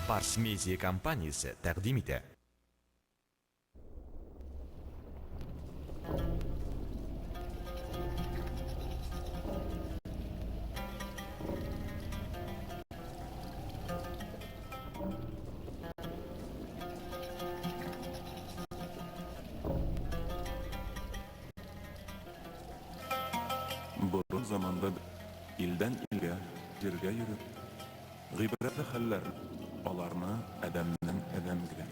Pars Media kompaniyasi taqdim etadi. Burun zamanda ilden ilge, jirge yürüp, gıybretli haller, olarna adamdan adam gilen.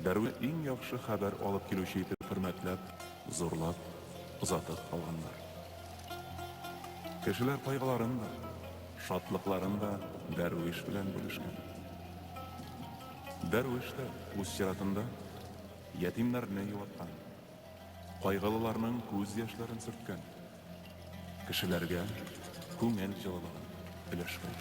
Darul en yaxşı haber alıp kiluşu etip hürmetlep, zorlap, uzatıp kalganlar. Kişiler paygılarında, şatlıklarında derviş bilen bölüşken. Derviş de öz şiratında yetimlerine yuvatkan, kaygılılarının göz yaşlarını sürtken, kişilerge көңіл жылылығын білішкен.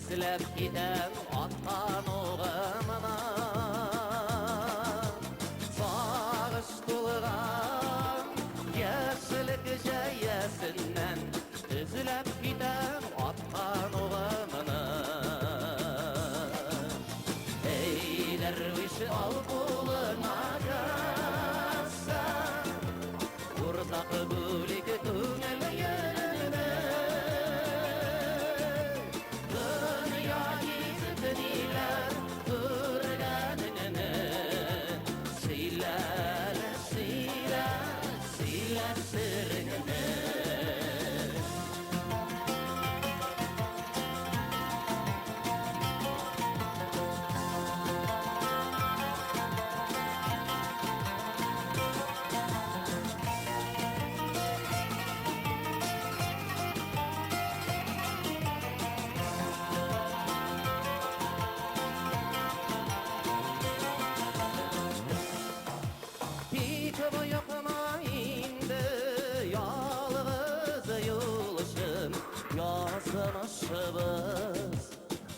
İzlep giden attan oğamına Sağış kılgan Yaşlık jayasından İzlep giden attan oğamına Ey derviş al kuluna kassa Urtak bulik tüngel yerine Yaşanışımız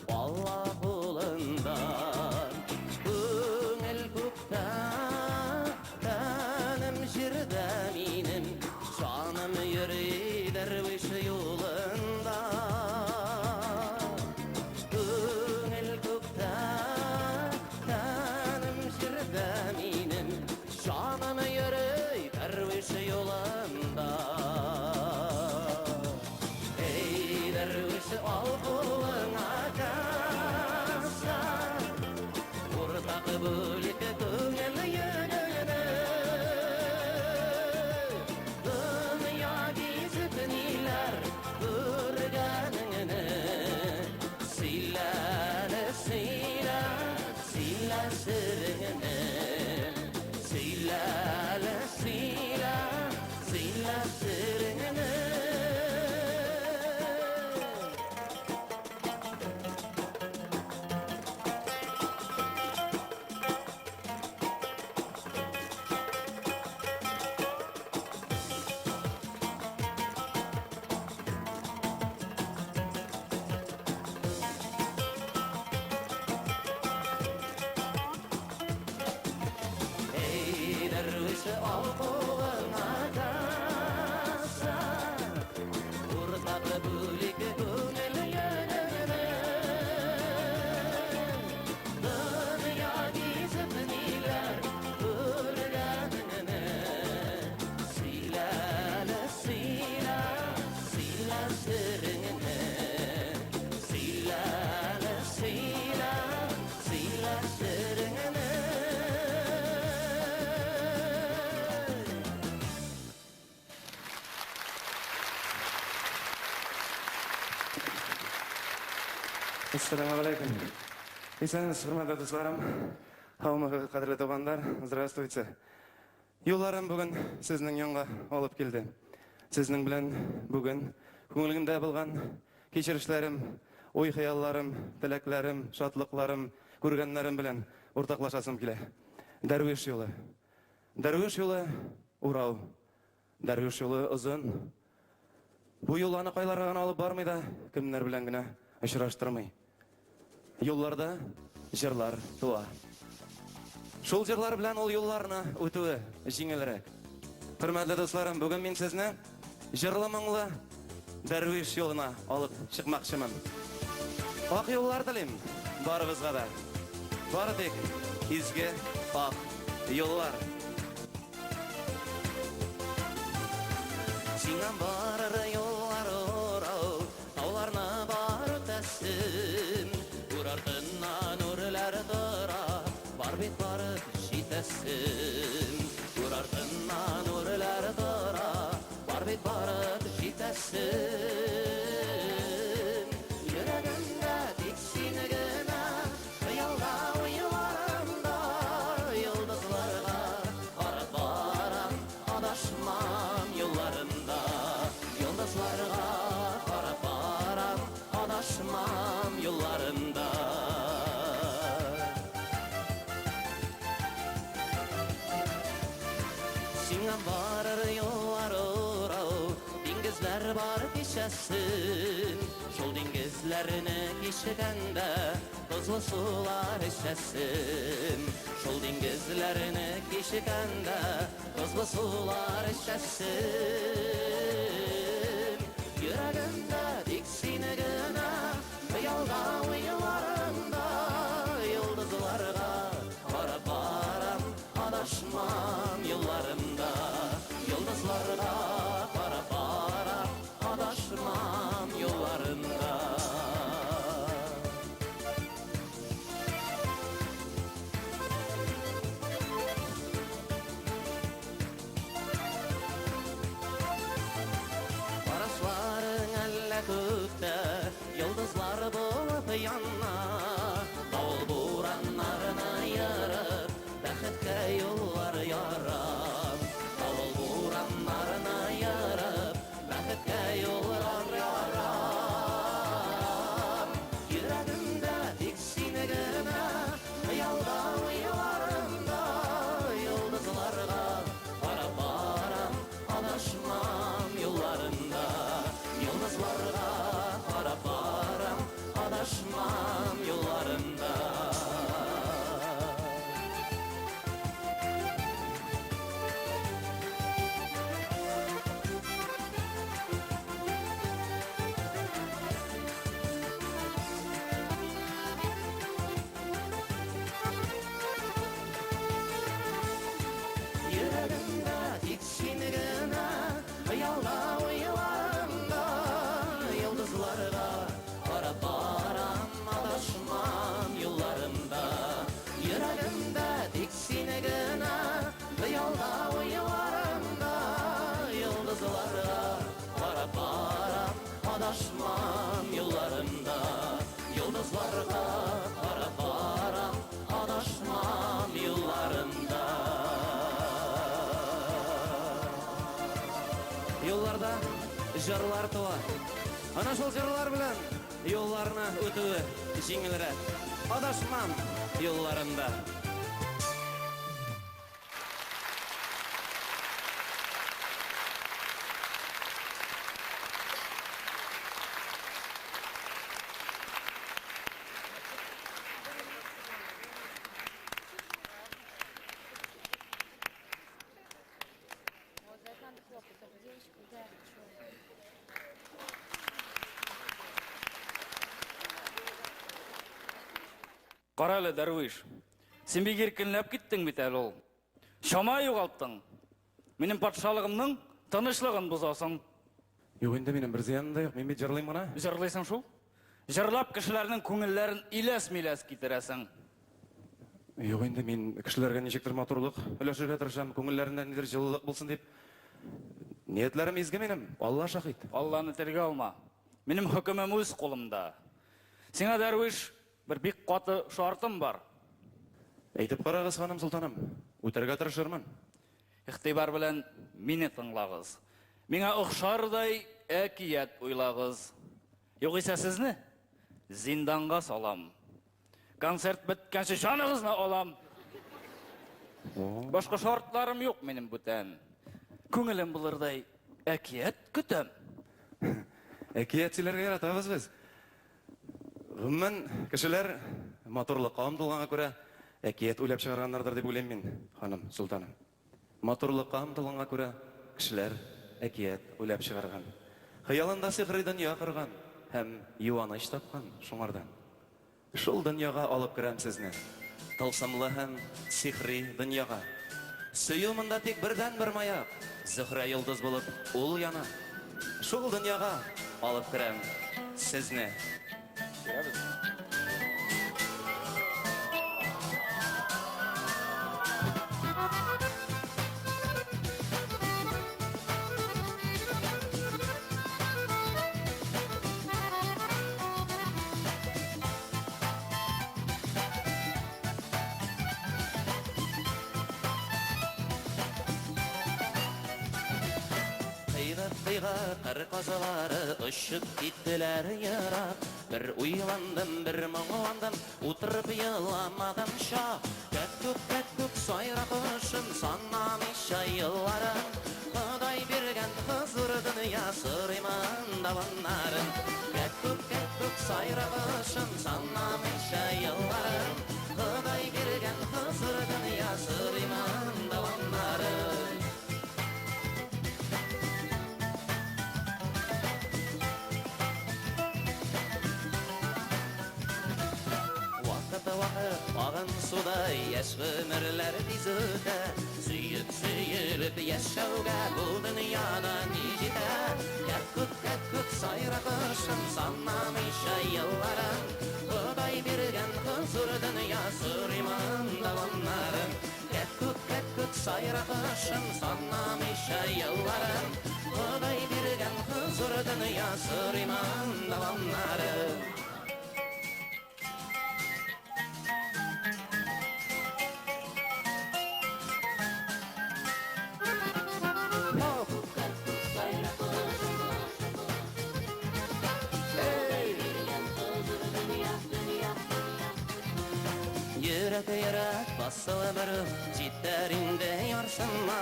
Allah kulundan Köngül kökte benim jirde minim Canım yürü derviş yolunda Köngül kökte benim jirde minim Canım yürü derviş yolunda Al kuluna kassa Urtak bulik tüngel yerine Dünya gizip sırrını Sıyla sıyla sıyla sırrını Ey derviş al koluna kasa Urtağı bülik gönül yönüne Dünya gizip niler ölgenine Silale sila sila sırrını Silale sila sila sırrını Assalamu alaikum. Исәнмесез, хөрмәтле дусларым, һаумыгыз, кадерле тугандар, здравствуйте. Юлларым бүген сезнең янга алып килде. Сезнең белән бүген күңелемдә булган кичерешләрем, уй-хыялларым, теләкләрем, шатлыкларым, күргәннәрем белән уртаклашасым килә. Дәрвиш юлы. Дәрвиш юлы урау. Дәрвиш юлы озын. Бу юл аны кайларга гына алып бармый да, кемнәр белән генә очраштырмый. Юлларда җырлар туа. Шул җырлар белән ул юлларны үтүе җиңелрәк. Хөрмәтле дусларым, бүген мин сезне җырлы моңлы дәрвиш юлына алып чыкмакчымын. Ак юллар телим барыбызга да. Бары тик изге ак юллар. Сиңа барыр юллар урау, тауларны бар үтәсен. Артыннан үрләр тора, бар бит барып җитәсен. Күр артыннан үрләр тора, бар бит барып җитәсен. Йөрәгемдә тик син генә, хыялда уйларымда, йолдызларга карап барам, адашмам юлларымда. Йолдызларга карап барам, адашмам юлларымда. Сиңа барыр юллар урау, диңгезләр бар кичәсен. Шул диңгезләрне кичегәндә тозлы сулар эчәсен. Шул диңгезләрне кичегәндә тозлы сулар эчәсен. Йөрәгемдә тик син генә, хыялда уйларымда, йолдызларга карап барам, адашмам юлларымда. Йолдызларга карап барам, адашмам юлларымда. Барашларың әллә yollarda jırlar tuva. Ana şol jırlar bilen yollarına ötüğü jiңilrәк. Adaşmam yollarında. Qarалы Дәрвиш, сен бек еркінләп кеттің бит әлі ол. Шамай жоғалттың. Менің патшалығымның тынышлығын бұзасың. Юк инде минем бер зыяным да юк, мин бит жырлыйм гына. Жырлайсың шул? Жырлап кешеләрнең күңелләрен иләс-миләс китерәсең. Юк инде мин кешеләргә ничектер матурлык өләшергә тырышам, күңелләрендә нидер җылылык булсын дип. Ниyatlәрем изге минем, Алла шаһит. Алланы телгә алма. Минем хөкемем үз кулымда. Сиңа Дәрвиш bir бик каты шартым бар. Әйтеп карагыз, ханым солтаным, үтәргә тырышырмын. Ихтибар белән мине тыңлагыз. Миңа охшардай әкият уйлагыз. Югыйсә сезне зинданга салам. Концерт беткәнче җаныгызны алам. Башка шартларым юк минем бүтән. Күңелем булырдай әкият көтәм. Әкият сөйләргә яратабыз без. Гомумән, кешеләр матурлыкка омтылганга күрә әкият уйлап чыгарганнардыр дип уйлыйм мин, ханым солтаным. Матурлыкка омтылганга күрә кешеләр әкият уйлап чыгарган. Хыялында сихри дөнья корган һәм юаныч тапкан шуңардан. Шул дөньяга алып керәм сезне. Тылсымлы һәм сихри дөньяга. Сөюмында тик бердән бер маяк, Зөһрә йолдыз булып ул яна. Шул дөньяга алып керәм сезне. Кыр казалары ышып киттеләр ярак. Бер уйландым, бер моңландым, утырып йыламадым шак. Кәттүк сайрак ышын санамыйча елларын. Ходай биргән хозур дөнья сырыйман даваннарын. Кәттүк сайрак ышын санамыйча елларын. Ходай биргән хозур дөнья сырыйман даваннарын. Ағын судай яш ғүмірлер бизүтә. Сөйіп яшәүгә бұл дөньяда ни җитә. Кәткүк сайрак ышын санамыйча елларын. Ходай биргән хозур дөнья сырыйман даваннарын. Кәткүк сайрак ышын санамыйча елларын. Ходай биргән хозур дөнья сырыйман даваннарын. Yürek basılı bürüm cidderinde yarsınma.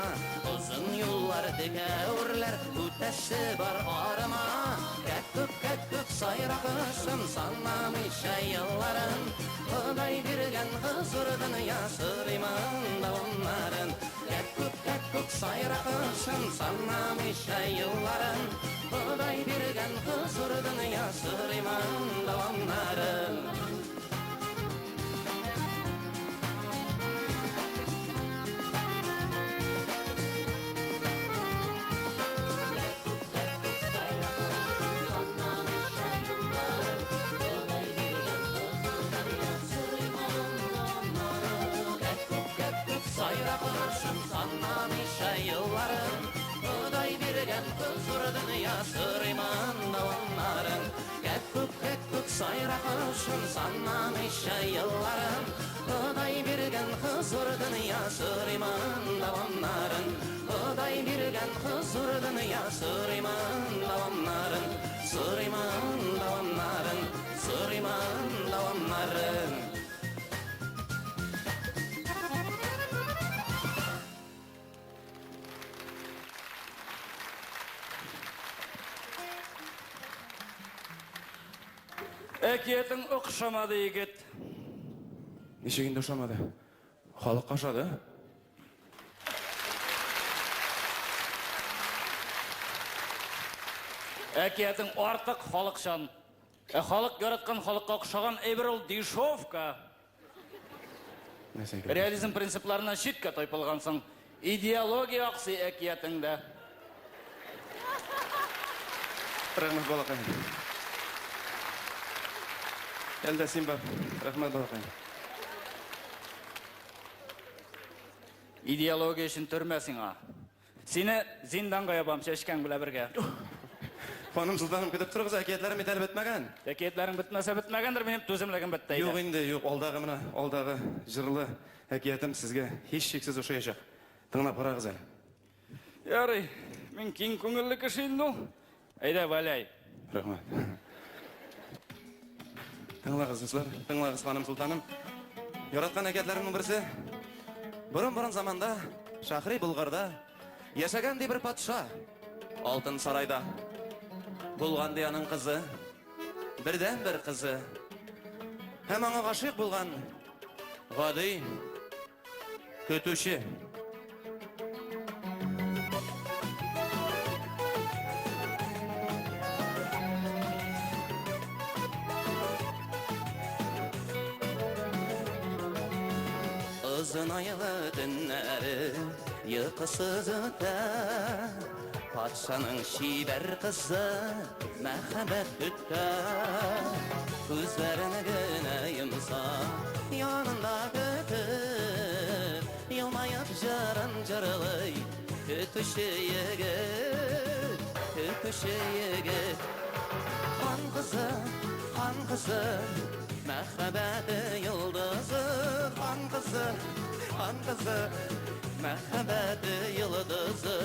Uzun yollar dikəvürlər üteşi var arama. Kәkkük sayrak ışın sanmamışa yılların. Huday birgen huzur dünya sırıymın da onların. Kәkkük sayrak ışın sanmamışa yılların. Huday birgen huzur dünya sırıymın da onların. Sayrak ışın sanmamışa yılların. Huday birgen huzur dünya sırıymın davamların. Huday birgen huzur dünya sırayman davamların sırayman davamların sırayman davamların Әкиетің ұқшамады егет. Нешегінде ұшамады? Халық қашады? Әкиетің артық халықшан. Халық яратқан халыққа ұқшаған әбір ол дешевка. Нәсе екен? Реализм принципларына шитке тойпылғансың. Идеология ақсы әкиетіңді. Рахмет балақайым. Әлді сен бар. Рахмет балақайым. Идеология үшін түрмәсің а. Сені зинданға ябам шешкен біле бірге. Ханым Сұлтаным күтіп тұрғыз, әкиетлерім етәлі бітмәген. Әкиетлерің бітмәсе бітмәгендір, менің төзімлігім бітті. Жоқ енді, жоқ. Алдағы жырлы әкиетім сізге еш шексіз ұшаяшақ. Тыңлап қарағыз әлі. Ярый, мен кең көңілі кішейін ол. Әйда, валяй. Рахмет. Тыңлағыз, достар, тыңлағыз, ханым Сұлтаным. Яратқан әкиетлерімнің бірісі, бұрын заманда, Шахри Бұлғарда, яшәгән бір патша, алтын сарайда. Болған аның қызы, бірден бір қызы. Һәм аңа ғашиқ болған ғади көтуші. Uzun ayılı günleri yıkısız öter. Patşanın şiber kızı merhamet öter. Gözlerini güne yumsa yanında götür. Yılmayıp jarın jarılay kötüşü yigit, kötüşü yigit. Han kızı merhabeti yıldızı. Han kızı merhabeti yıldızı.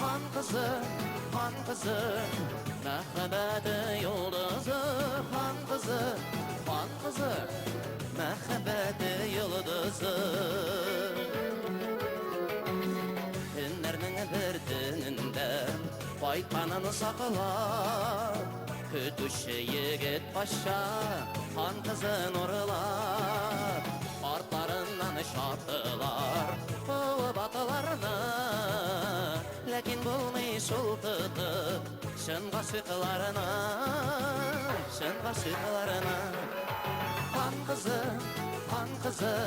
Han kızı merhabeti yıldızı. Han kızı merhabeti yıldızı. Günlerinin bir gününde baykanını saklar. Kötüşü yigit paşa han kızın orlar. Artlarından şartılar bu batılarını. Lakin bulmayı şol tutup şın kaşıklarına. Han kızı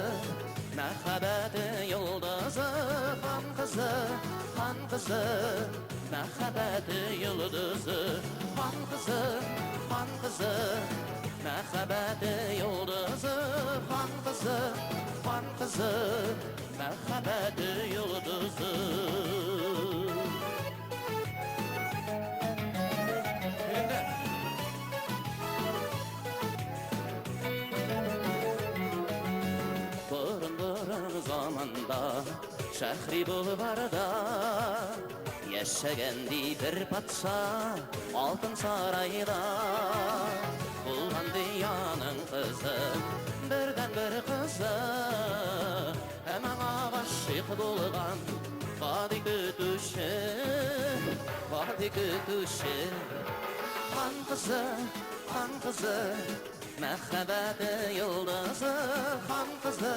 merhabeti yıldızı. Han kızı merhabeti yıldızı. Han kızı merhabeti yıldızı. Han kızı merhabeti yıldızı. Burun zamanda Şəhri Bulvarda yaşagendi bir patsa altın sarayda. Bulgan dünyanın kızı birden bir kızı. Hemen aşık bulgan vadi kötüşü. Han kızı merhabeti yıldızı. Han kızı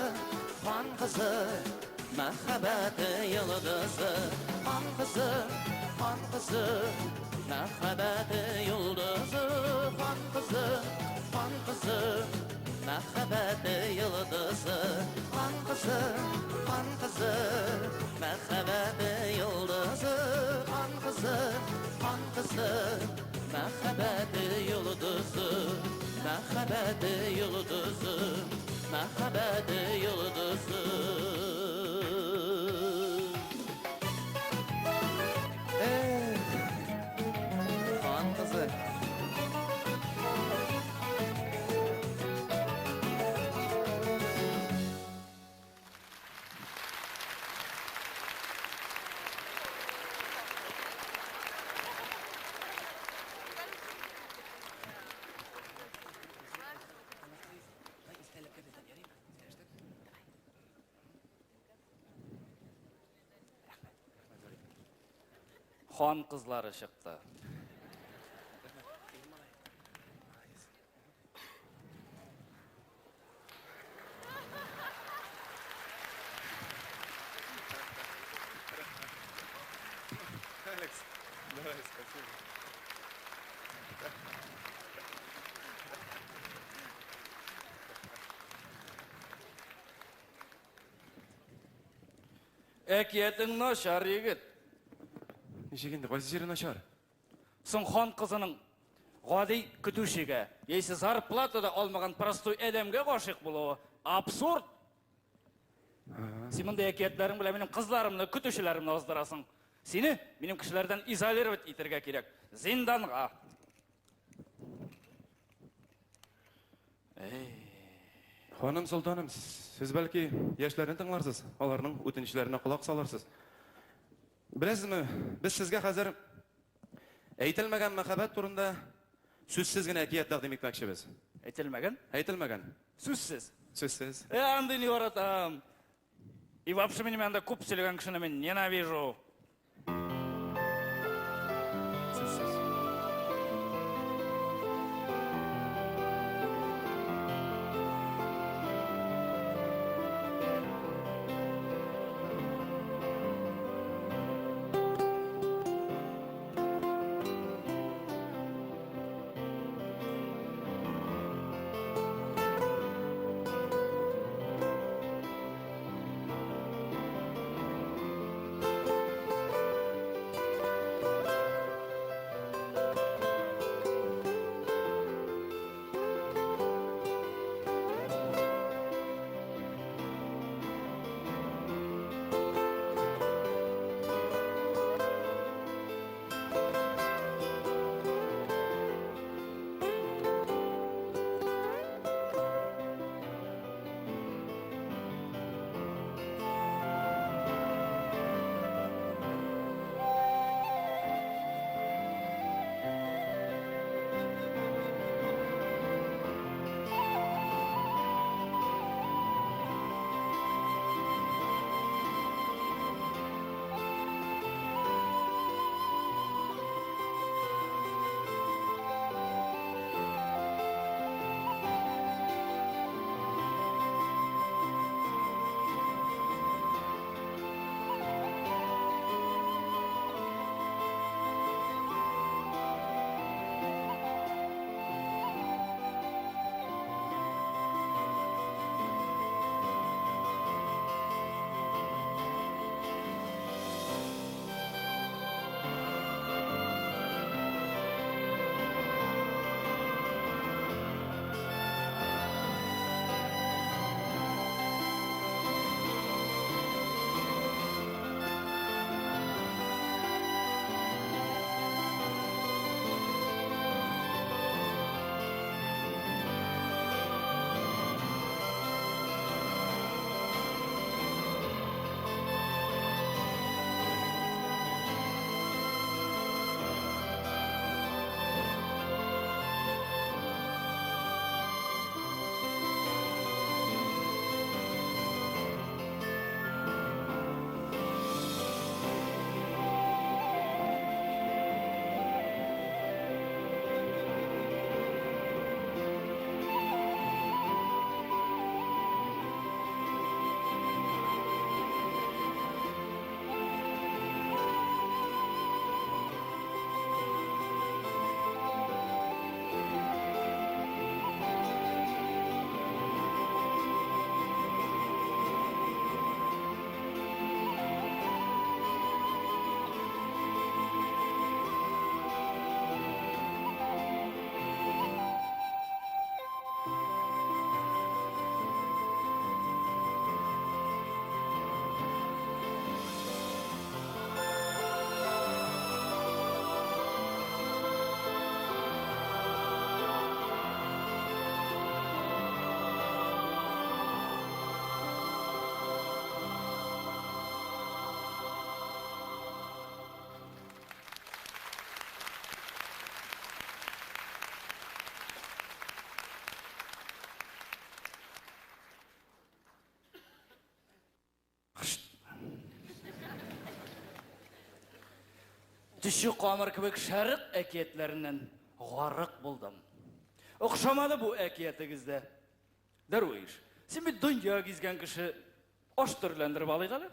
merhabeti yıldızı. Han kızı merhabeti yıldızı. Han kızı merhabeti yıldızı. Han kızı merhabeti yıldızı. Han kızı merhabeti yıldızı. Merhabeti yıldızı. Han kızı. Хан kızları çıktı. Әкиетің нашар егет. Ничегенде, кайсы жери начар? Соң хан қызының ғади күтушіге, есі зарплатада алмаған простой әдемге ғашық болуы абсурд. Сен мұндай әкиетлерің біле менің қызларымны, күтушілерімні аздырасың. Сені менің кішілерден изолировать етірге керек. Зинданға. Ханым Солтаным, сіз бәлки яшьләрне тыңларсыз, аларның үтенечләренә құлақ саларсыз. Беләсезме, без сезгә хәзер әйтелмәгән мәхәббәт турында сүзсез генә әкият тәкъдим итмәкчебез. Әйтелмәген? Әйтелмәгән. Сүзсіз. Сүзсез. Андый не воратам. И вообще менің мәнді көп сөйлеген кішіні мен ненавижу. Сүзсез. Düşü qamar kibek şarık ekiyetlerinden garık buldum. Okşamadı bu ekiyetigizde. Derviş, sen bir dünya gizgen kişi oş türlendirip alaygalı.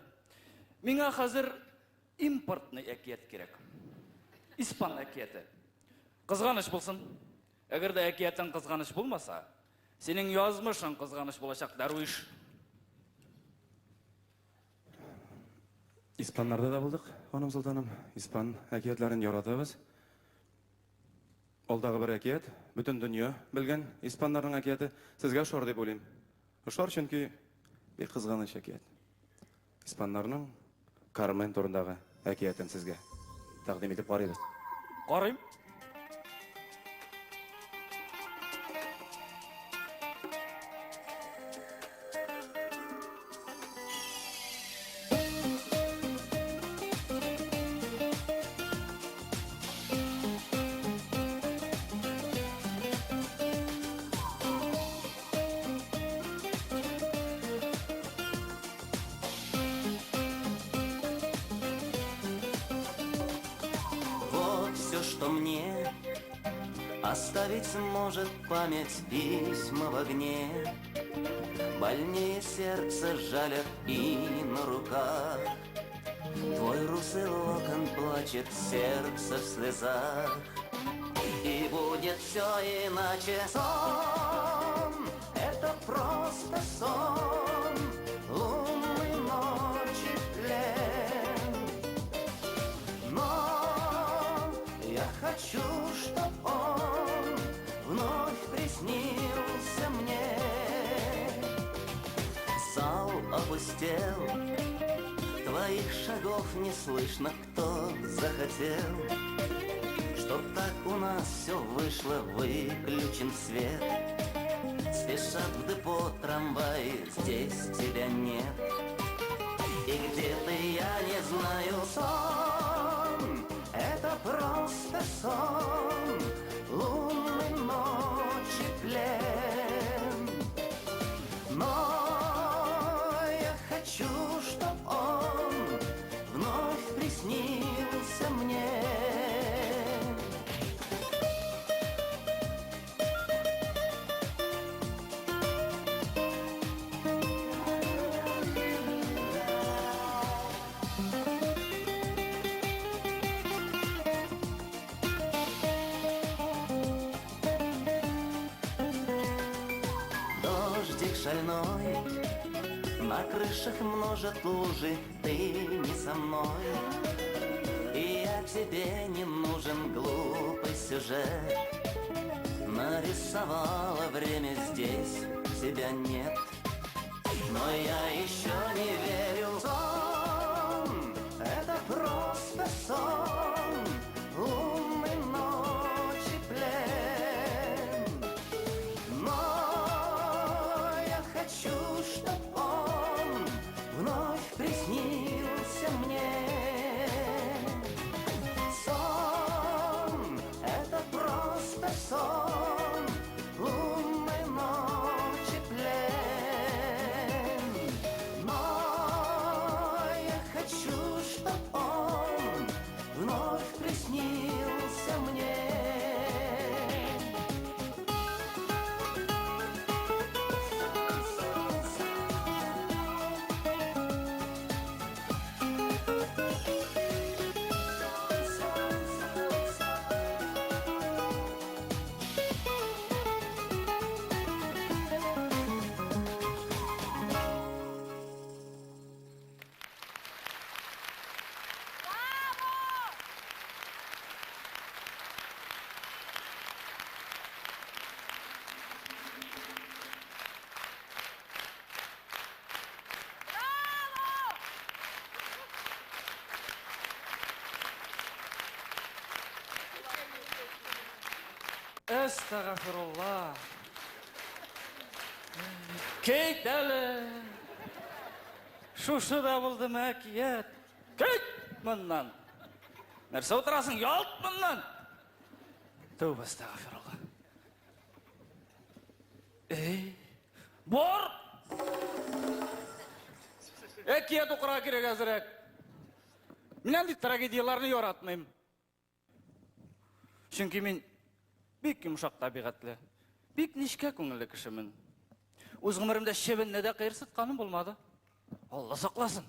Mina hazır importni ekiyet gerek. İspan ekiyeti. Kızganış bulsun. Eğer de ekiyetin kızganış bulmasa, senin yazmışın kızganış bulacak derviş. İspanlarda da bulduk, hanım sultanım. İspan ekiyetlerini yaratıyoruz. Oldağı bir ekiyet, bütün dünya bilgen İspanların ekiyeti sizge şor dep olayım. Şor çünkü bir kızganış ekiyet. İspanlarının Carmen turundağı ekiyetin sizge takdim edip barıyız. Qarayım. Вот все, что мне оставить может память письма в огне. Больнее сердце жалят и на руках. Твой русый локон плачет, сердце в слезах. И будет все иначе. Сон, это просто сон. Лунной ночи плен. Но я хочу, чтоб он вновь приснился мне. Зал опустел, твоих шагов не слышно, кто захотел, чтоб так у нас все вышло, выключен свет. Спешат в депо трамваи, здесь тебя нет. И где ты, я не знаю, сон, это просто сон, лунной ночи плен. Но я хочу, чтоб он вновь приснился мне. Дождик шальной, на крышах множат лужи, ты не со мной. И я тебе не нужен глупый сюжет. Нарисовала время здесь, тебя нет. Но я еще не верю. Сон, это просто сон, лунной ночи плен. Но я хочу, чтоб он вновь приснился мне. Сон, это просто сон, лунной ночи плен. Но я хочу, чтоб он вновь приснился мне. Estağfurullah. Keyt hele. Şuşu da buldum ekiyet. Keyt bundan. Nerse oturasın, yalt bundan. Tövbe estağfurullah. Bor! Ekiyet okura gerek azirek. Minen de tragediyalarını yaratmayayım. Çünki men bek yumşak tabiatlı, bek nişke көңіллі kişimin. Öz gümürümde şebinle de kıyırsıtkanım bulmadı. Allah saklasın.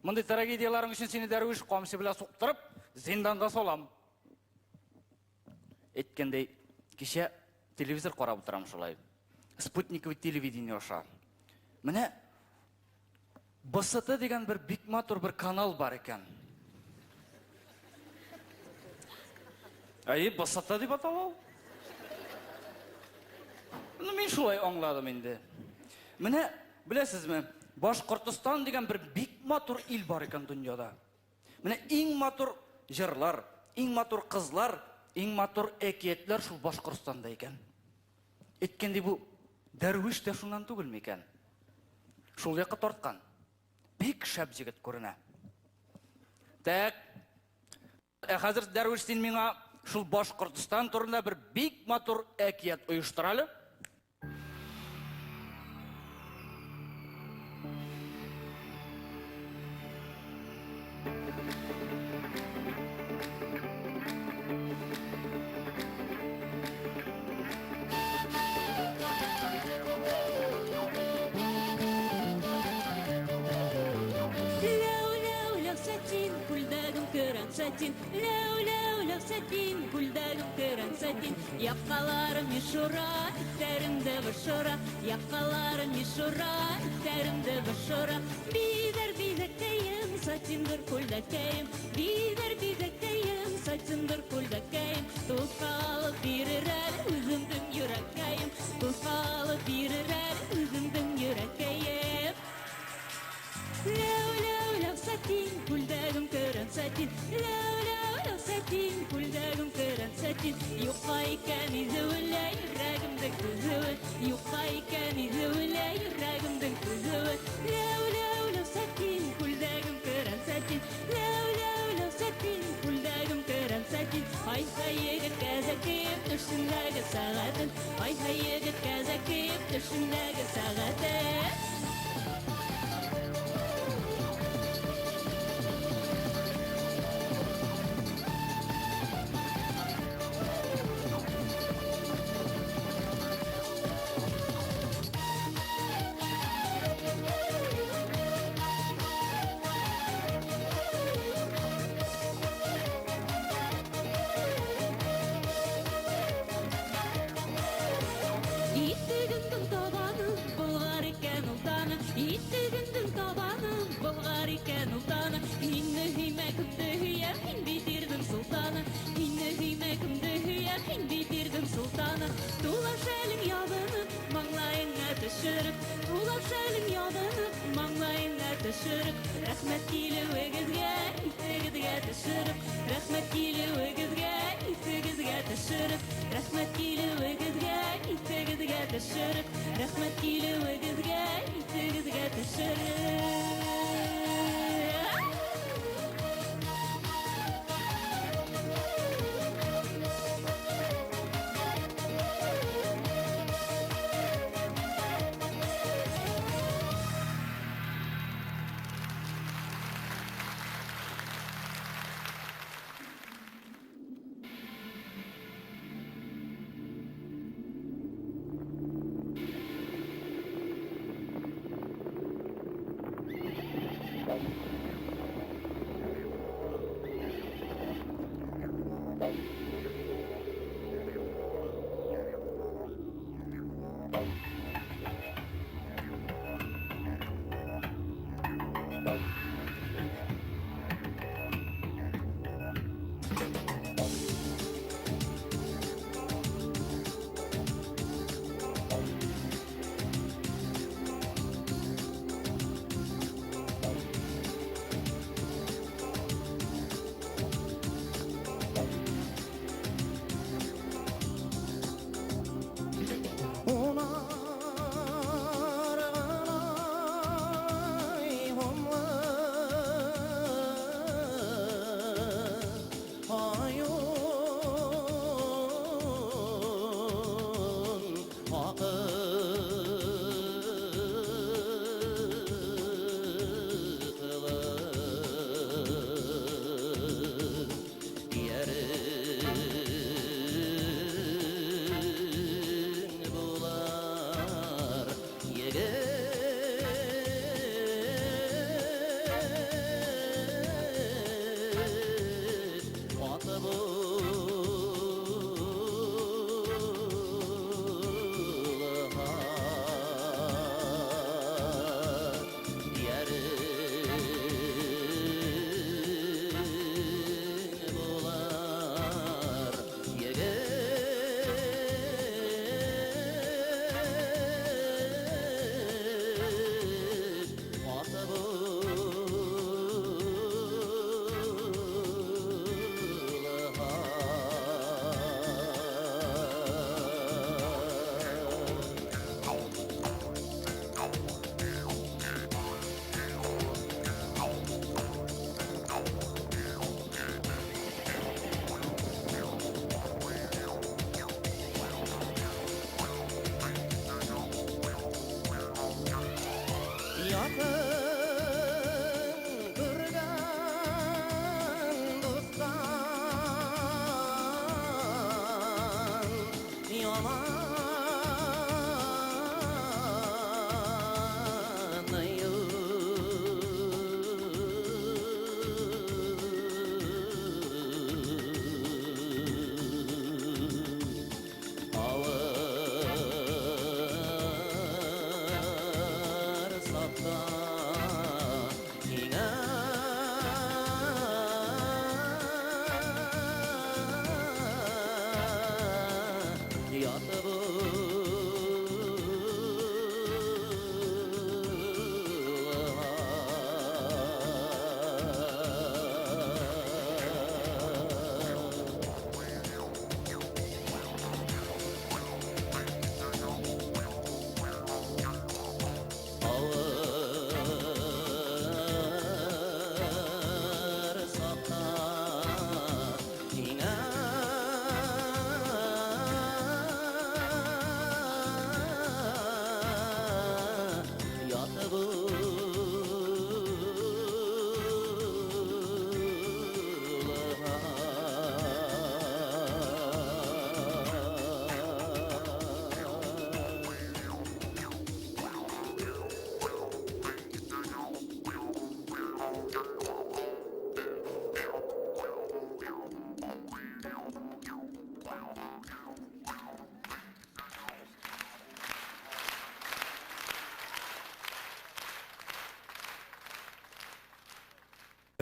Mınday tragediyaların üçün seni derviş komşu bile soktırıp, zindanda solam. Etkendey, kişe televizor korab oturam şolay. Sputniковый телевидение oşa. Mine, BST degen bir bik matur bir kanal бар екен. Ay, BST деп аталау. Мен şolay аңладым енді. Mine, bilesizmi? Башқұртстан деген bir bik matur il бар екен dünyada. Mine, ең matur jırlar, ең matur kızlar, ең matur ekiyetler şul Башқұртстанда екен. Etkende bu derviş de şundan түгіл мекен. Şol yakı tortkan. Bek şab jigit көріне. Так, hazır derviş sen mena şul Башқұртстан turunda bir bek matur ekiyet uyuşturalı. Ләу сәтин, күлдәгім көрән сәтин. Яққаларым ешура, иттәрімді бішура. Яққаларым ешура, иттәрімді бішура. Бидер сәтиндір күлдәкәйім. Бидер сәтиндір күлдәкәйім. Тұқалып бірір әлі өзімдің юрәкәйім. Тұқалып бірір әлі өзімдің юрәкәйім. Ләу сәтин, күлдәгім көрән сәтин. Ләу сәтин, күлдәгім көрән сәтин. Юққа икән изеуілі, юрәгімді күзеуіл. Юққа икән изеуілі, юрәгімді күзеуіл. Ләу сәтин, күлдәгім көрән сәтин. Ләу сәтин, күлдәгім көрән сәтин. Ай егіт кәзәкейіп түшіндәгі сағатын. Ай егіт кәзәкейіп түшіндәгі сағатын. Иттігіңдің табаны бұлғар екен ұлтаны. Иттігіңдің табаны бұлғар екен ұлтаны. Инні хүйме күмді хүйер, хин бейтердің сұлтаны. Инні хүйме күмді хүйер, хин бейтердің сұлтаны. Тулап шәлің ядыны, маңлайыңа түшіріп. Тулап шәлің ядыны, маңлайыңа түшіріп. Рәхмәт келі өгізге, итігізге түшіріп. Рәхмәт келі өгізге, итігізге түшіріп. Рәхмәт келі өгізге, итігізге түшіріп. Рәхмәт келі өгізге, итігізге түшіріп.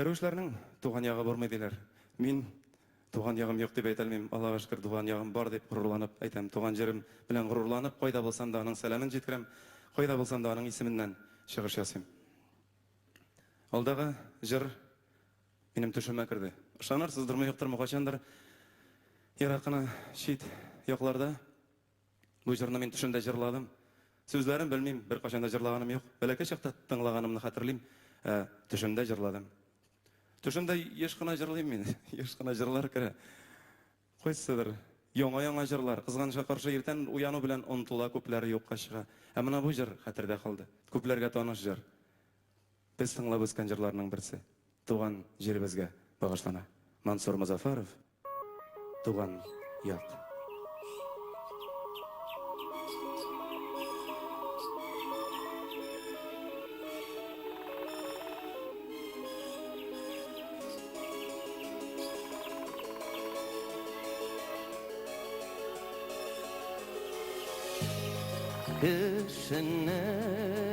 Әрөшләрнең туган ягы бармый диләр. Мин туган ягым юк дип әйтә алмыйм. Аллага шөкер, туган ягым бар дип горурланып әйтәм. Туган җирем белән горурланып, кайда булсам да аның сәламен җиткерәм, кайда булсам да аның исеменнән чыгыш ясыйм. Алдагы җыр минем төшемә керде. Ышанырсыздырмы, юктырмы, кайчандыр яракына чит якларда бу җырны мин төшемдә җырладым. Сүзләрен белмим, бер кайчанда җырлаганым юк. Бәләкәй чакта тыңлаганымны хәтерлим, төшемдә җырладым. Төшемдә еш кына җырлыйм мин, еш кына җырлар керә. Кайсыдыр яңа җырлар, кызганычка каршы иртән уяну белән онытыла, күпләре юкка чыга. Ә менә бу җыр хәтердә калды. Күпләргә таныш җыр. Без тыңлап үскән җырларның берсе. Туган җиребезгә багышлана. Мансур Музафаров, Туган як. Kışını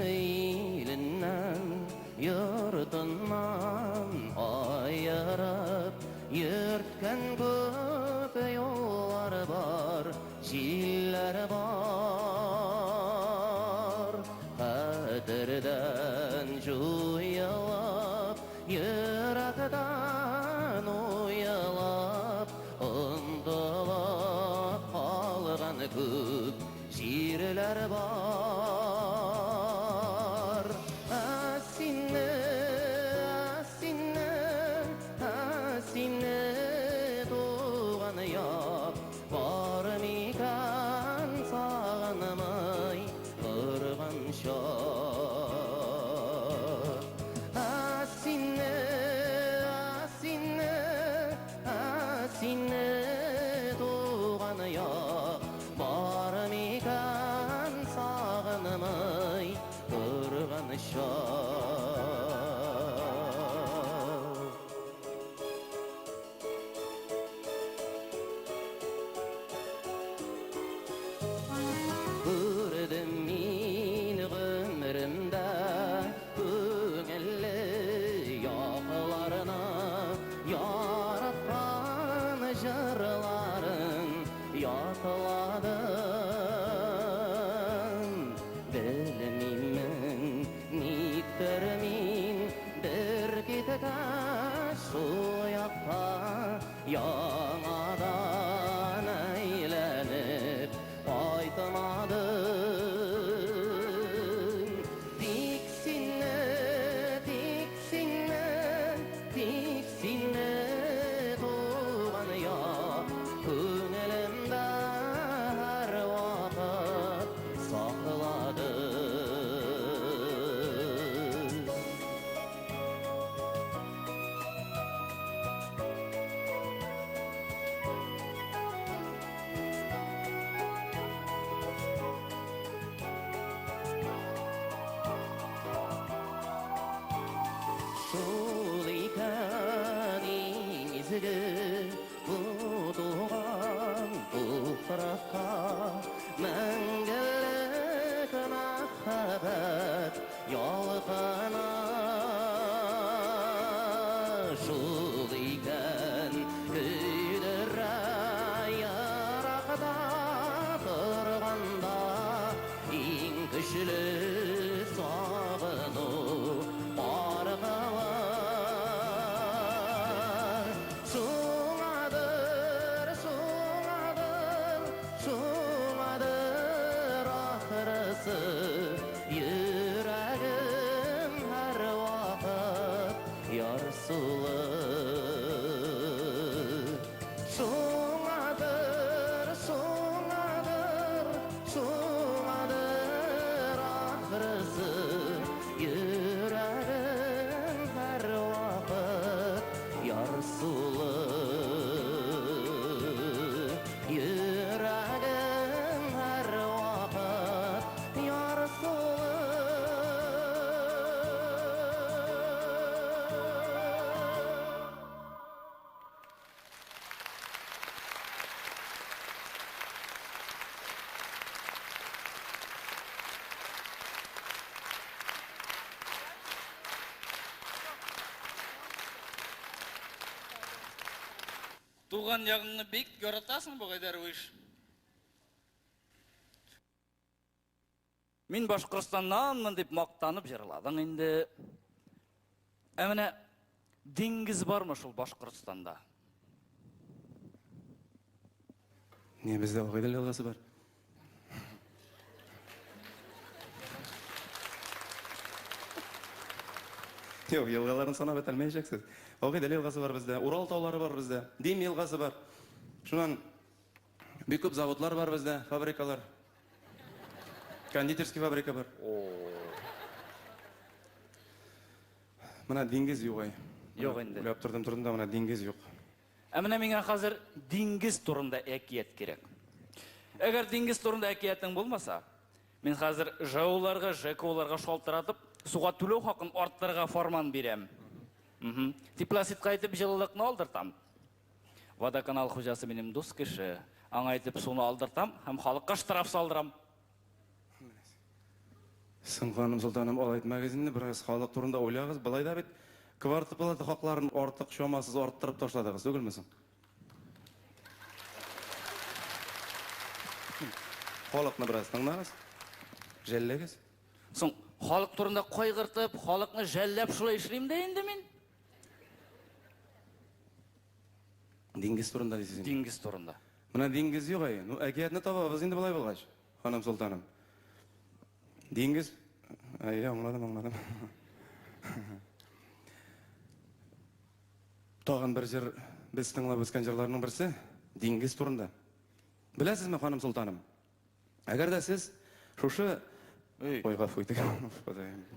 ilinden, yurdundan ayırıp yürtken köp yollar var, çiller var. Kaderden juyalap, yürekten uyalap, ındılap kalgan köp şiirler var. Asinne, asinne, asinne doğan yak var mikan sağanamay kırgan şak. Asinne, asinne, asinne doğan yak var mikan sağanamay kırgan şak. Gördüm min ömrümde köngilli yaklarına yaratkan jırların yatladım. Bilmimin niktermin bir gitke şu yakta yanadan eğlenip kaytamadım. Tiksinle, tiksinle, tiksinle doğan yak köngülümde her vakit sakladım. Şol iken izgi bu doğan toprakka мәңгілік махаббат ялқана. Шул икән көйдірә ярақта тұрғанда ең күшлі сағыну арқылы. Шуңадыр, шуңадыр, шуңадыр ақырысы йөрәгем һәр вакыт ярсулы. Шуңадыр, шуңадыр, шуңадыр ақырысы йөрәгем һәр вакыт ярсулы. Йөрәгем һәр вакыт ярсулы. Туған яғыңны бек göratасың bu kadar iş. Мен Башқұртстаннанмын деп мақтанып жырладың енді. Әміне деңгіз бар ма шул Башқұртстанда? Не бізде ылғи да елғасы бар. Жоқ, елғаларын санап өтелмейшексіз. Ылғи да елғасы бар бізде. Урал таулары бар бізде. Дем елғасы бар. Шунан бек көп заводлар бар бізде, фабрикалар. Кондитерский фабрика бар. Мына деңгіз жоқ ай. Жоқ енді. Ойлап тұрдым да мына деңгіз жоқ. Әміне менің қазір деңгіз турында әкият керек. Әгер деңгіз турында әкиятың болмаса, мен қазір жауларға, ЖКОларға шолтыратып, суға төлеу хақын арттарға форман берем. Теплосит қайтып жылылықны алдыртам. Водоканал хожасы менің дос кіші. Аңайтып суны алдыртам, һәм халыққа штраф салдырам. Сің ханым Сұлтаным алайт магазинді біраз халық турында ойлағыз, былай да бет квартплата хақларын артық шамасыз арттырып ташладығыз, өгілмесің? Халықны біраз тыңдағыз, жәллегіз. Соң, халық турында қойғыртып, халықны жәлләп шулай ішлейм де енді мен? Деңгіз турында дейсіз. Деңгіз турында. Мына деңгіз жоқ ай, әкиятны табабыз енді былай болғаш, ханым Сұлтаным. Деңгіз, аңладым. Тағын бір жыр, біз тыңлап өскен жырларының бірсі, деңгіз турында. Білесіз ме, ханым Сұлтаным? Әгер де сіз шушы ойға фөйтік,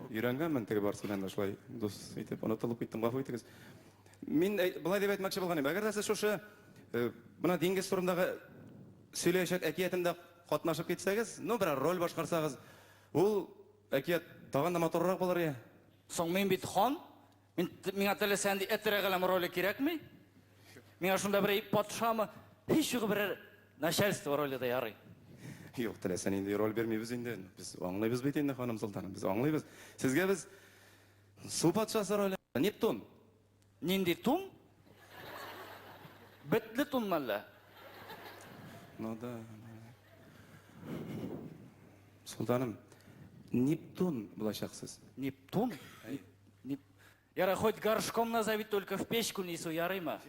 үйренген тігі бар сөйләнді шылай дос етіп, ұнытылып кеттім ға фөйтігіз. Мен былай деп айтмақшы болғаным, әгер де сіз шушы бұна деңгіз турындағы сөйлейшек әкиетімді қатнашып кетсеңіз, бір роль башқарсаңыз, ол әкиет тағанда моторырақ болар е. Соң мен бит хан, меңа тілі сәнді әттірәғілем ролі керек ме? Меңа шында бір патшамы, еш үгі бір начальство ролі де ярый. Жоқ, тілесен енді роль бермейбіз енді. Біз аңлайбыз бейт енді, ханым Сұлтаным. Біз аңлайбыз. Сізге біз су патшасы ролі. Нептун? Ненде тун? Бітлі тун мәлі? Ну да. Сұлтаным, Нептун бұлашақсыз. Нептун? Ярай, хоть горшком назови, только в печку несу, ярай ма?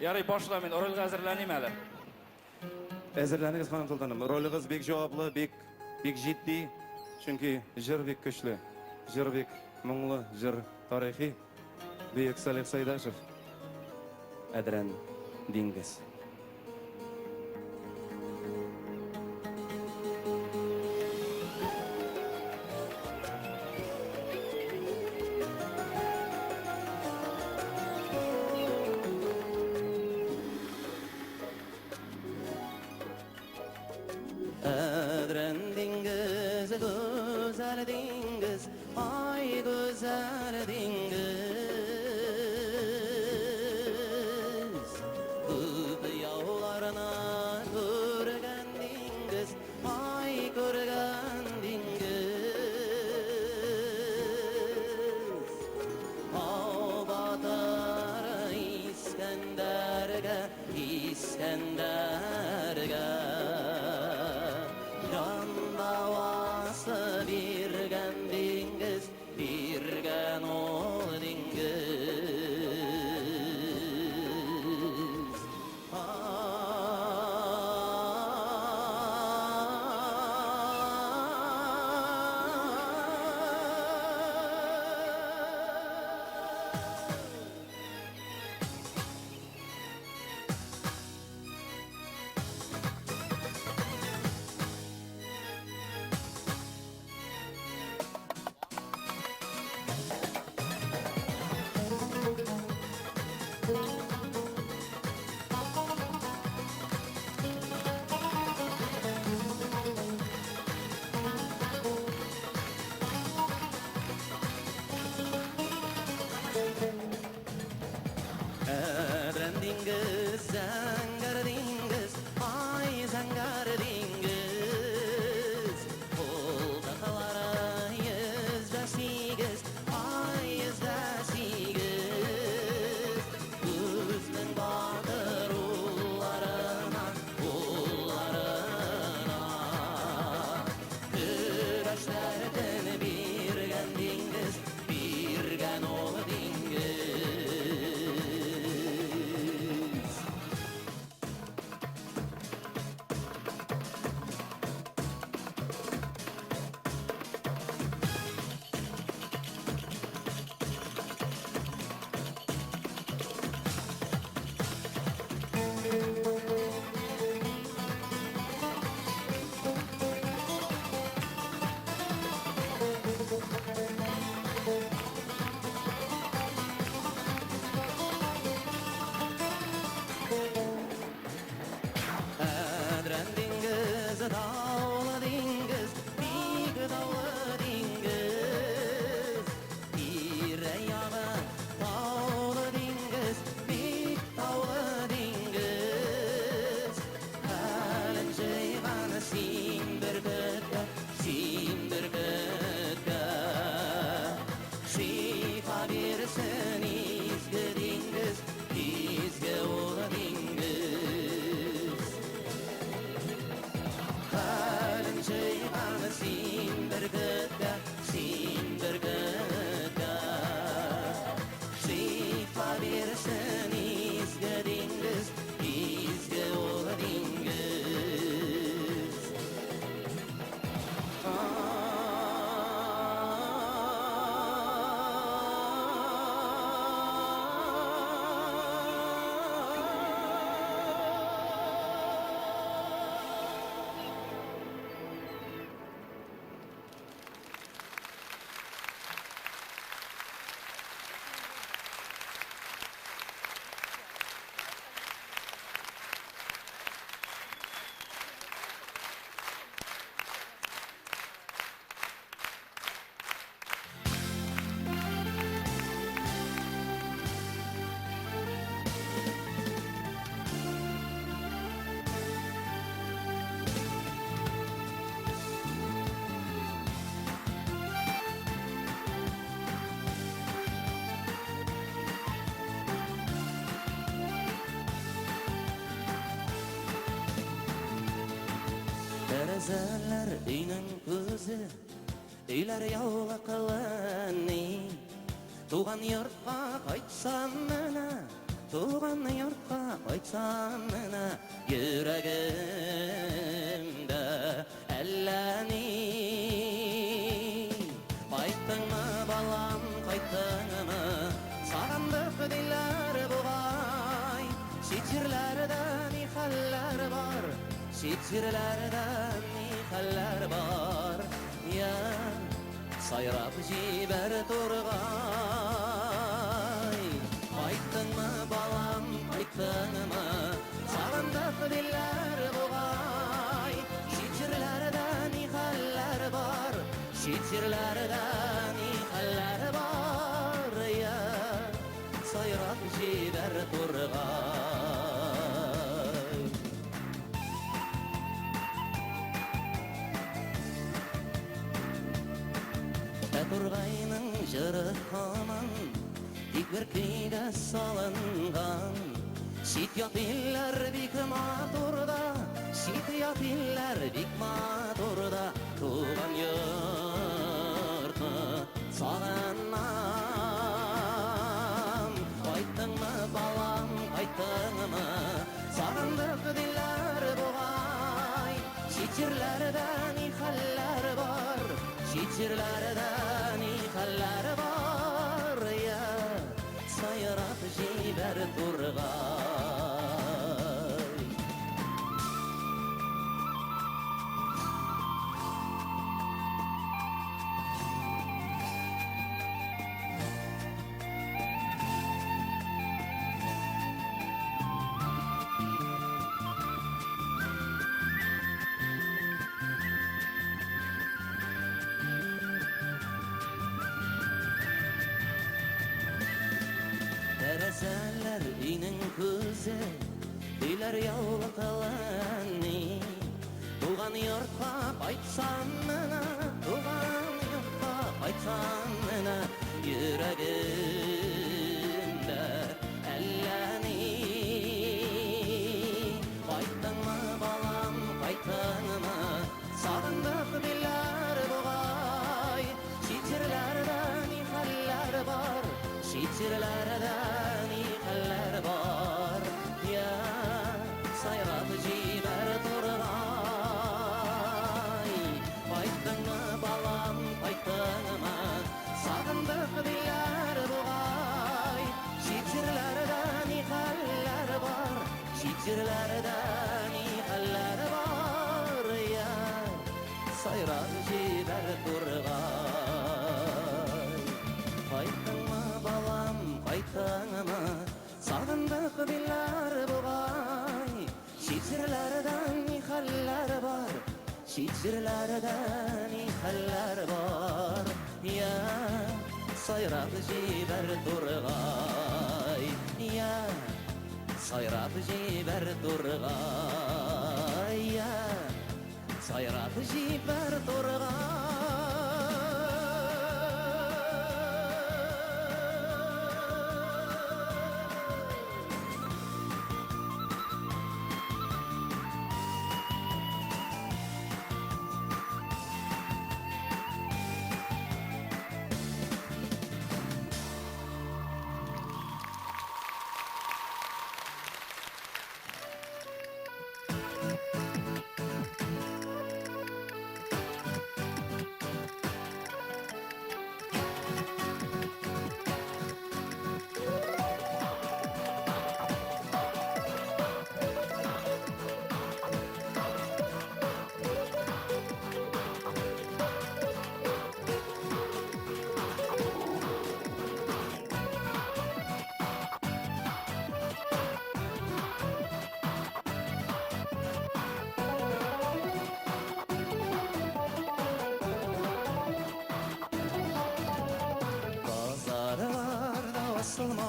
Ярай, башла мен, рөлға әзірләнем әлі. Әзірләніңіз, ханым Сұлтаным. Ролығыз бек жауаплы, бек жетті. Чүнки жыр бек күшлі. Жыр бек мұңлы, жыр тарихи. Бек Салих Сайдашев. Әдірән деңгіз. Әдірән деңгіз, güzel dеңгіз, ay güzel dеңгіз. Көп яуларына көрген деңгіз, ay көрген деңгіз. Ау батыр İskendерге, İskендерге. Can davası birgen dеңгіз, birgen ol dеңгіз. bersin izgi dengiz, izgi ulu dengiz. Halin çayğanı sin bir gıda, sin bir gıda. Şifa bersin izgi dengiz, izgi ulu dengiz. Terezeler inin kızı, eyler yavla kılani. Tuğan yurtqa kaytsan mena, tuğan yurtqa kaytsan mena, yüreğimde ellani. Kayttın mı balam, kayttın mı? Sağandık diller buğay, şiirlerde nihaller var. Şiirlerden nihaller var. Ya sayrap jiber turgay. Kayttın mı balam, kayttın mı? Sağandık diller buğay. Şiirlerden nihaller var. Şiirlerden nihaller var. Ya sayrap jiber turgay. Turgayның жыры хаман, тик бір күйге салынған. Шит ят иллер бик матурда, шит ят иллер бик матурда, туған йортны сағынам. Кайттың мы балам, кайттың мы? Сағындық диллер бугай, шит-жерлерде нихәлләр бар. Şiirlerde nihaller var ya, sayrap jiber turgay. Terezeler inin kızı, eyler yavla kılani. Tuğan yurtqa kaytsan mena, tuğan yurtqa kaytsan mena, yüreğimde ellani. Kayttın mı balam, kayttın mı? Sağındık diller buğay. Şiirlerde nihaller var, şiirlerde nihaller var. Ya sayrap jiber turgay. Kayttın mı balam, kayttın mı? Sağındık diller buğay. Şiirlerde nihaller var, şiirlerde nihaller var. Ya sayrap jiber turgay. Kayttın mı balam, kayttın mı? Sağındık diller buğay. Şiirlerden nihaller var, şiirlerden nihaller var. Ya sayrap jiber turgay. Ya sayrap jiber turgay. Ya sayrap jiber turgay.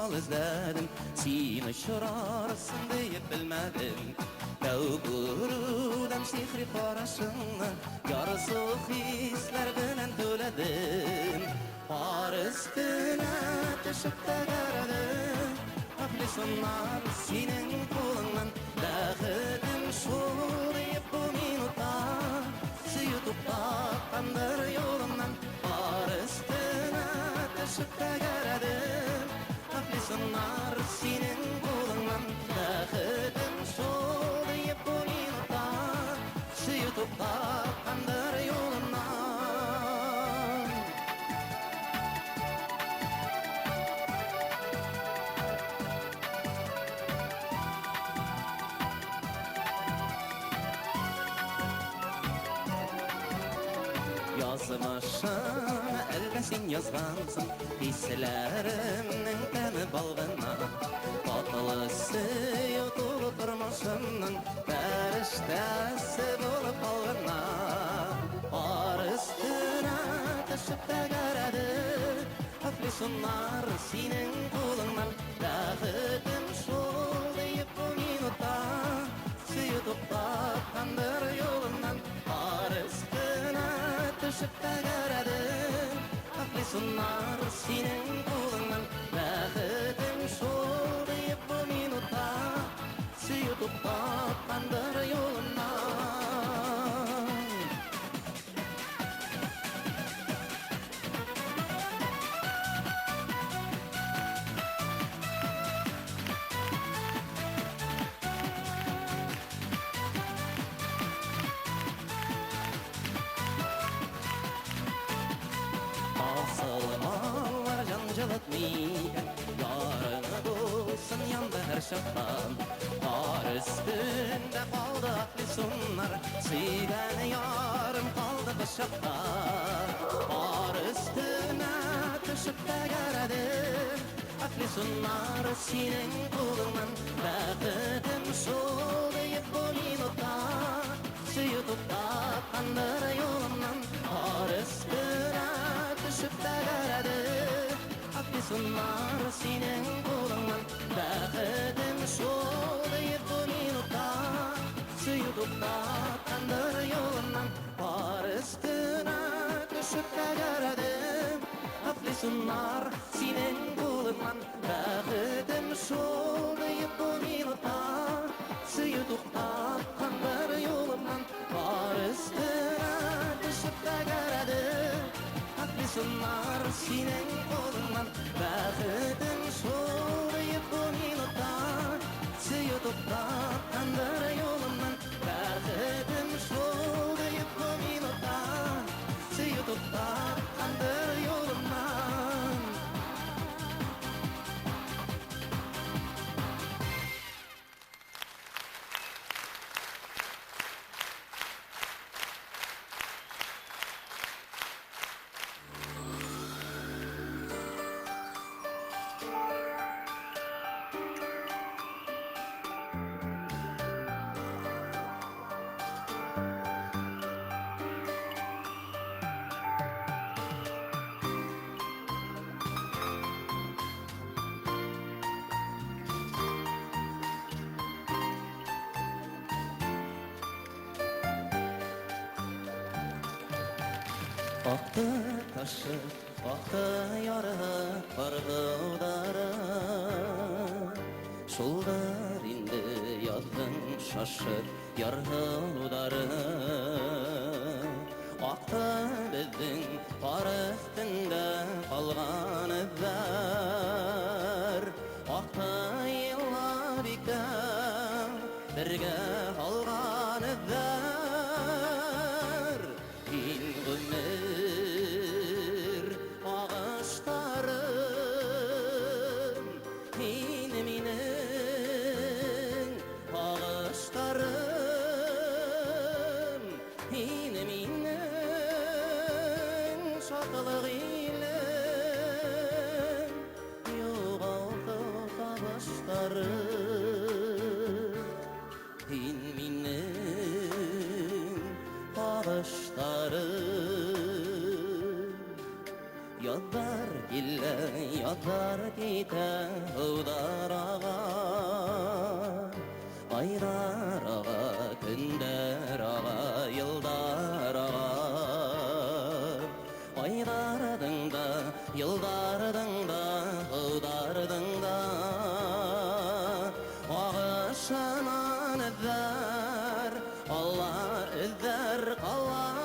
yol izledim, sen uçurarsın diye bilmedim. Dağgurudan sihri karasını yarısı hisler bilen töledim. Par üstüne düşüp de gördüm, Aflisunlar senin kulundan. Dağıdım şur deyip bu minuta, sıyıtıp bakkandır yolundan. Par üstüne düşüp de gördüm, Aflisunlar senin kulundan. Dağıdım şur deyip bu minuta, sıyıtıp bakkandır yolundan. Yazmışım elbesin yazgansın, hislerimnin temi balgına. Tatlısı yutulup durmuşumның periştesi bulup algına. Ar üstüne düşüp de göredim, Aflisunlar senin kulundan. Dağıdım şol deyip bu minuta, sıyıtıp bakkandır yolundan. Ar üstüne düşüp de göredim, Aflisunlar senin kulundan. Dağıdım şol deyip bu minuta, sıyıtıp bakkandır yolundan. Asılmalar cancılatmayken, yarını bulsun yanda her şaktan. Ar üstünde kaldı Aflisunlar, siden yarım kaldı bıçakta. Ar üstüne düşüp de göredim, Aflisunlar senin kulundan. Dağıdım şol deyip bu minuta, sıyıtıp bakkandır yolundan. Ar üstüne düşüp de göredim, Aflisunlar senin kulundan. Dağıdım şol deyip bu minuta, sıyıtıp bakkandır yolundan. Ar üstüne düşüp de göredim, Aflisunlar senin kulundan. Dağıdım şol deyip bu minuta, sıyıtıp bakkandır yolundan. Ar üstüne düşüp de göredim, Aflisunlar senin kulundan. Dağıdım şol deyip bu minuta, sıyıtıp bakkandır yolundan. Dağıdım şol deyip bu minuta, sıyıtıp bakkandır yolundan. Aktı taşı, aktı yarı, pargıldары. Şullar indi yazdın şaşır, yargıldары. Aktı bizдің qar üstünde қалған izler. Aktı yıllar ikем birge қалған izler. Ин gümür ağaçlarım, ин minin ağaçlarım, ин minin şatılık ile yoğaldı ağaçlarım, ин minin ağaçlarım. Yadar gille, yadar ките ұлдараға, айдараға, күндераға, йылдараға. Айдардың да, йылдардың да, ұлдардың да, ағышынан үддер, алар үддер қалар.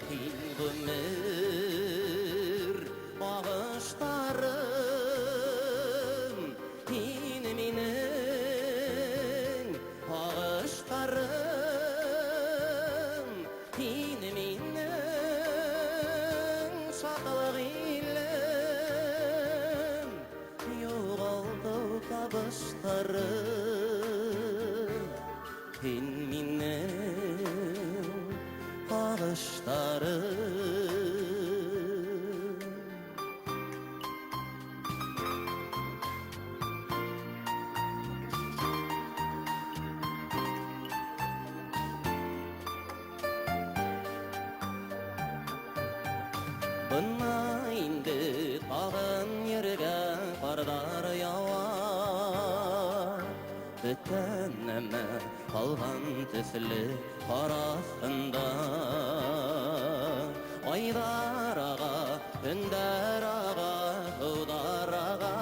Хин гүмір ағыштарым, хин минің ағыштарым, хин минің шақылық илім, юғалды табыштарым, хин минің ағыштарым. Бұна инді тағын ерге қардар яуа, бүтінімі қалған тісілі қарасында. Айдараға, үндараға, ұдараға,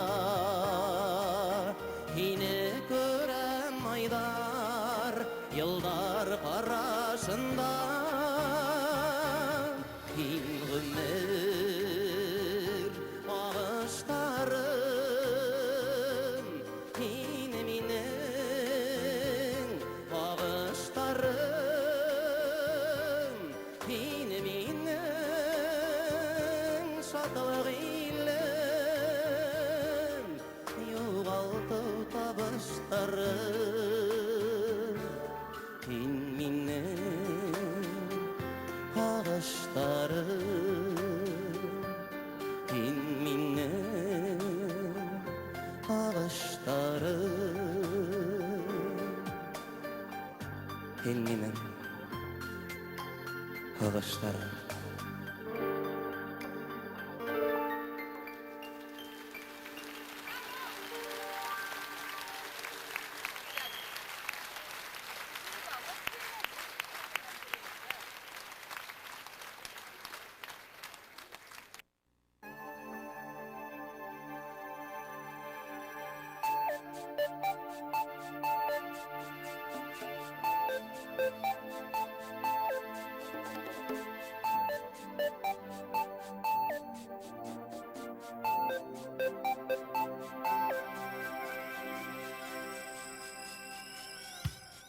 хині көрем айдар, йылдар қарашында. Хин гүмір ағыштарым, хин минің ағыштарым, хин минің шатылық илім, юғалту табыштарым, хин минің ағыштарым, хин минің ағыштарым, хин минің ағыштарым.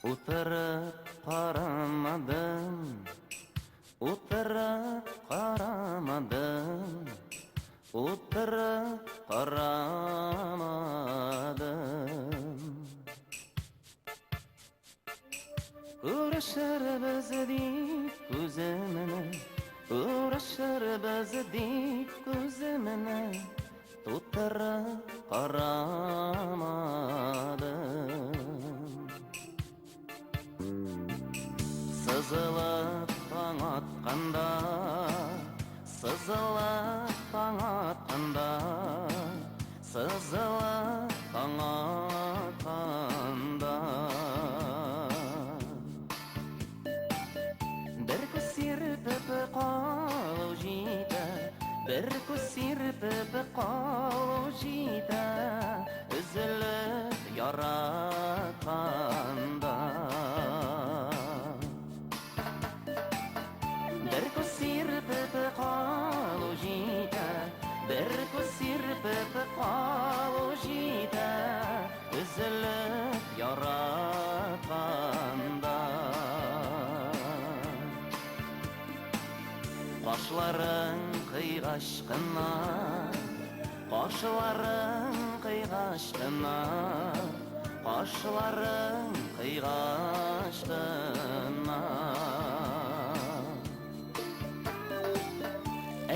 Отырып қарамадым, отырып қарамадым, отырып қарамадым. Uğraşır bizi dik gözümüne, uğraşır bizi dik gözümüne, tutarıp qaramadım. Sızılıp taң atqanda, sızılıp taң atqanda, sızılıp taң atqanda. Bir көз серпіп қалу жейді, бір көз серпіп қалу жейді, үзіліп яратқанда. Bir көз серпіп қалу жейді, бір көз серпіп қалу жейді, үзіліп яратқанда. Қашларың қиғашқына, қашларың қиғашқына, қашларың қиғашқына.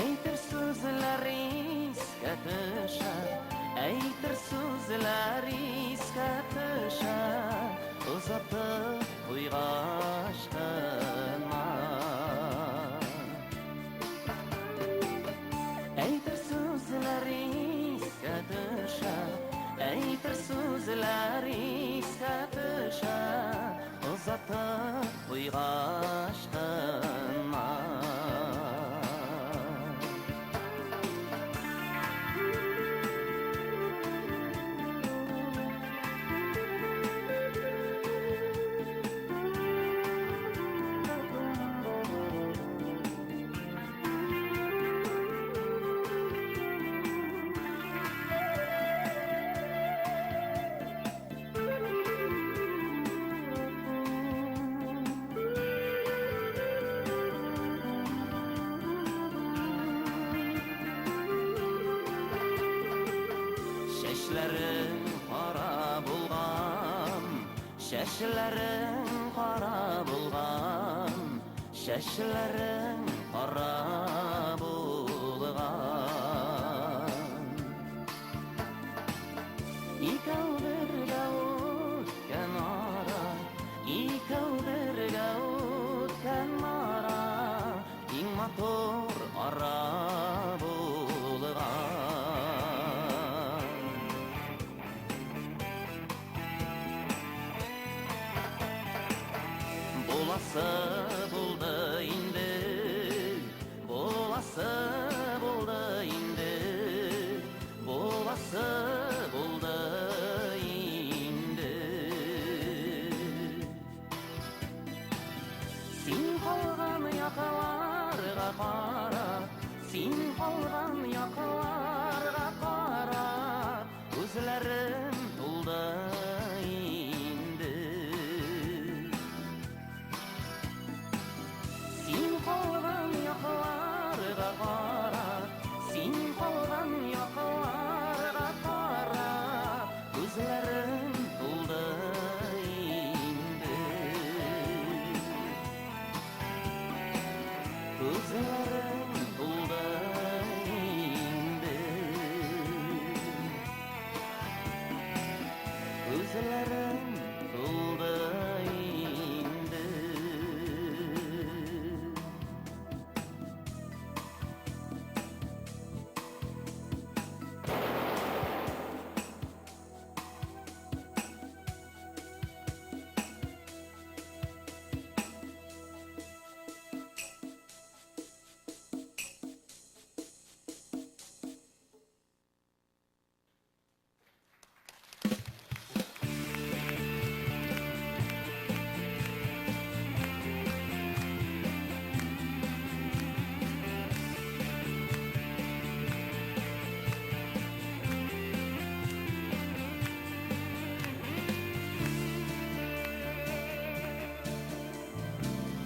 Әйтір сөзлер иске түшер, әйтір сөзлер иске түшер, ұзатып қойғашқына. Әйтір сөзлер Şeşlerin qara bulgan, şeşlerin qara bulgan, şeşlerin qara bulgan. İkav birga o'tgan ora, İkav birga o'tgan ora, eng motor ora bulgan. Bolası buldu indi, bolası buldu indi, bolası buldu indi. Sen qalgan yaqalarga qara, sen qalgan yaqalarga qara, ko'zlarim to'ldi indi. Sen qalgan yaqalarga qara, sen qalgan yaqalarga qara, ko'zlarim to'ldi indi. Ko'zlarim to'ldi indi. Ko'zlarim to'ldi indi.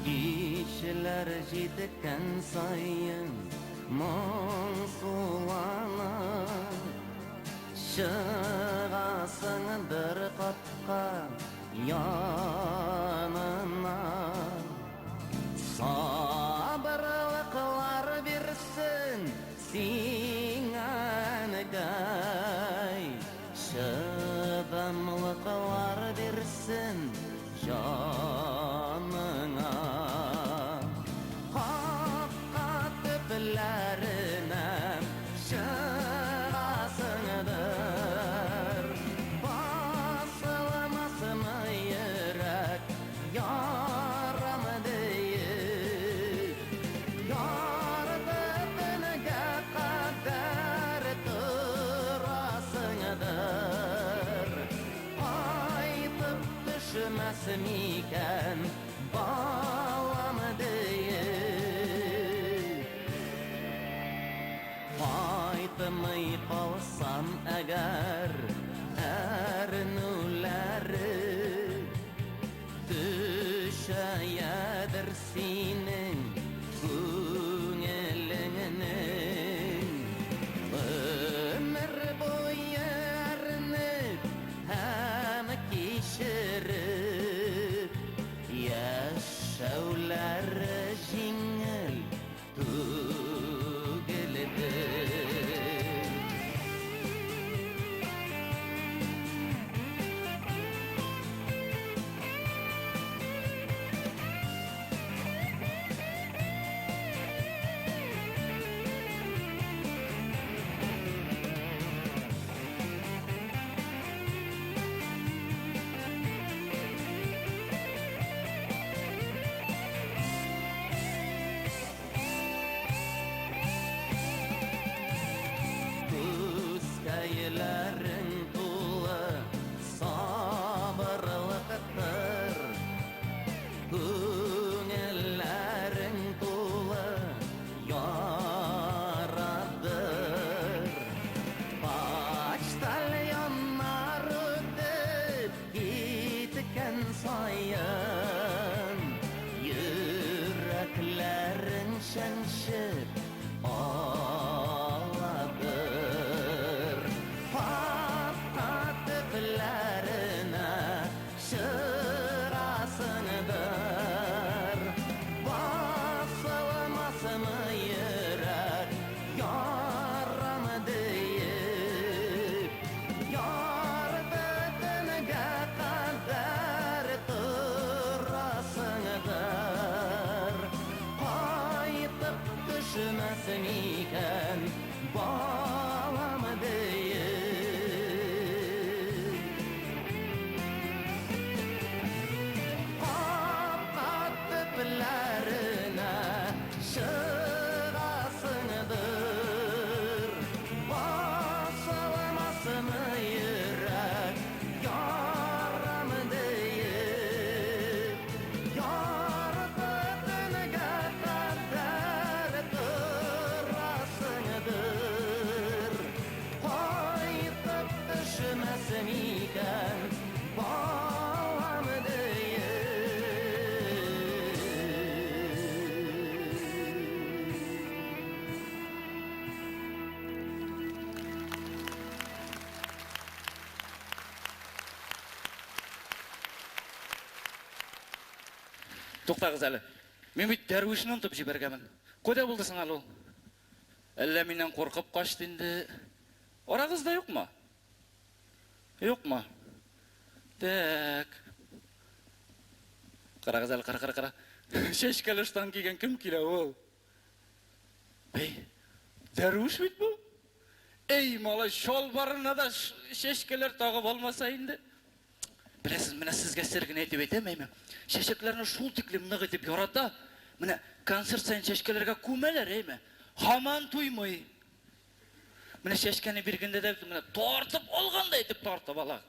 Kişiler jidikkan sayın mongsulanar, Шығасың бір қатқа янына. Сабырлықлар берсін сеңәнігай, шыдамлықлар берсін жаныңа. Хаққа төпілерінен шығасыңдыр, басылмасымы ерек ярам дейік. Ярды түніге қадар тұрасыңдыр, айтып түшмәс мекен балам дейік. Айтмай қалсам әгәр әрнуләре, düşəydər sənin көңеліңнің. Ömür boyu ərnib həm keçirib, yaşauları жеңіл түгілді. desem iken balam To'xtag'iz әлі. Мен бүйтіп дәрвишін ұмытып жібергенмін. Қойда болды сыңар ол? Әллә менен қорқып қашты енді. Орағызда жоқ ма? Yok mu? Так. Қарағыз әлі, қара. Шешкелі штан киген кім келе ол? Ей, дәруіш бейт бұл? Ей, мала, шолбарына да шешкелер тағып olmasa енді. Білесіз, міне сізге сергін етіп етемеймін. Шешектеріні шул тіклім нұқ етіп yorata. Міне концерт сайын шешкелерге көмелер, еймі? Хаман туймай. Міне шешкені бергенде де міне тортып олғанда етіп тортып алақ.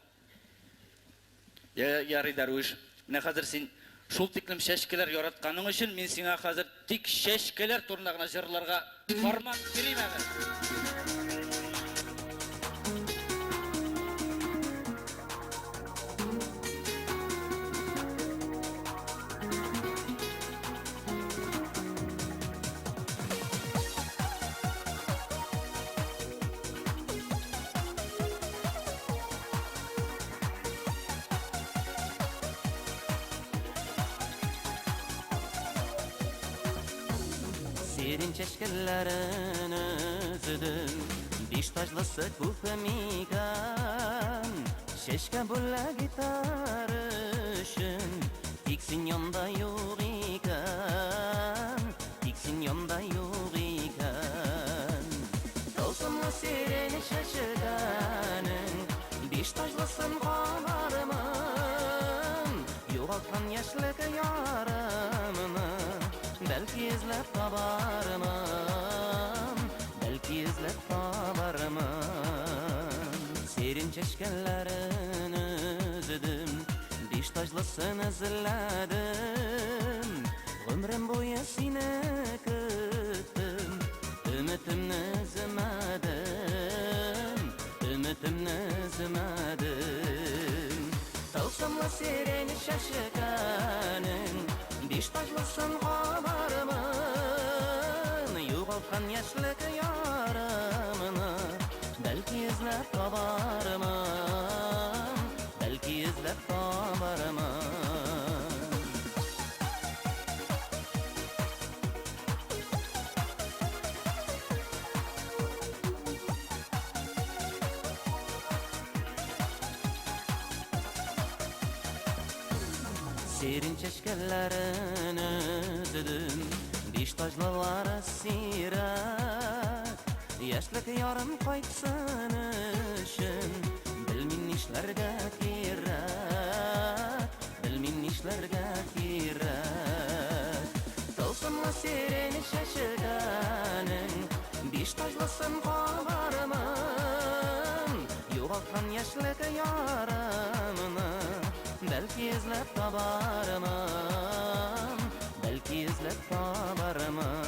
Ярый дәруіш. Міне қазір сен шул тіклім шешкелер yoratқаның үшін мен сеңа қазір тик шешкелер турындағына жырларға формат берейм әғір. Serin çeşkelerin özüdüm Diş tajlısı kupemikan Şeşke bulla gitarışın Tiksin yonda yok iken Tiksin yonda yok iken Tolsumlu sereni şaşırganın Diş tajlısın kamarımın Yoğaltkan yaşlık yarımını Belki izlep tabarımın Belki izlep tabarımın Serin çeşkelerin özüdüm Diş tajlısın izledim Ömrüm boyu seni küttüm Ümitimni üzmedim Ümitimni üzmedim Tılsımlı sereni şaşıkanın Diş tajlısın kamarımın Yoğaltkan yaşlık yarımını Belki izlep tabarımın Belki izlep tabarımın Serin çeşkelerin özüdüm Diş tajlıları sirak Yaşlık yarım kaytsın üçün Bilmin işlerge kirak Bilmin işlerge kirak Tılsımlı sereni şaşırganın Diş tajlısın kamarımın Yoğaltkan yaşlık yarımını Belki izlep tabarımın Belki izlep tabarımın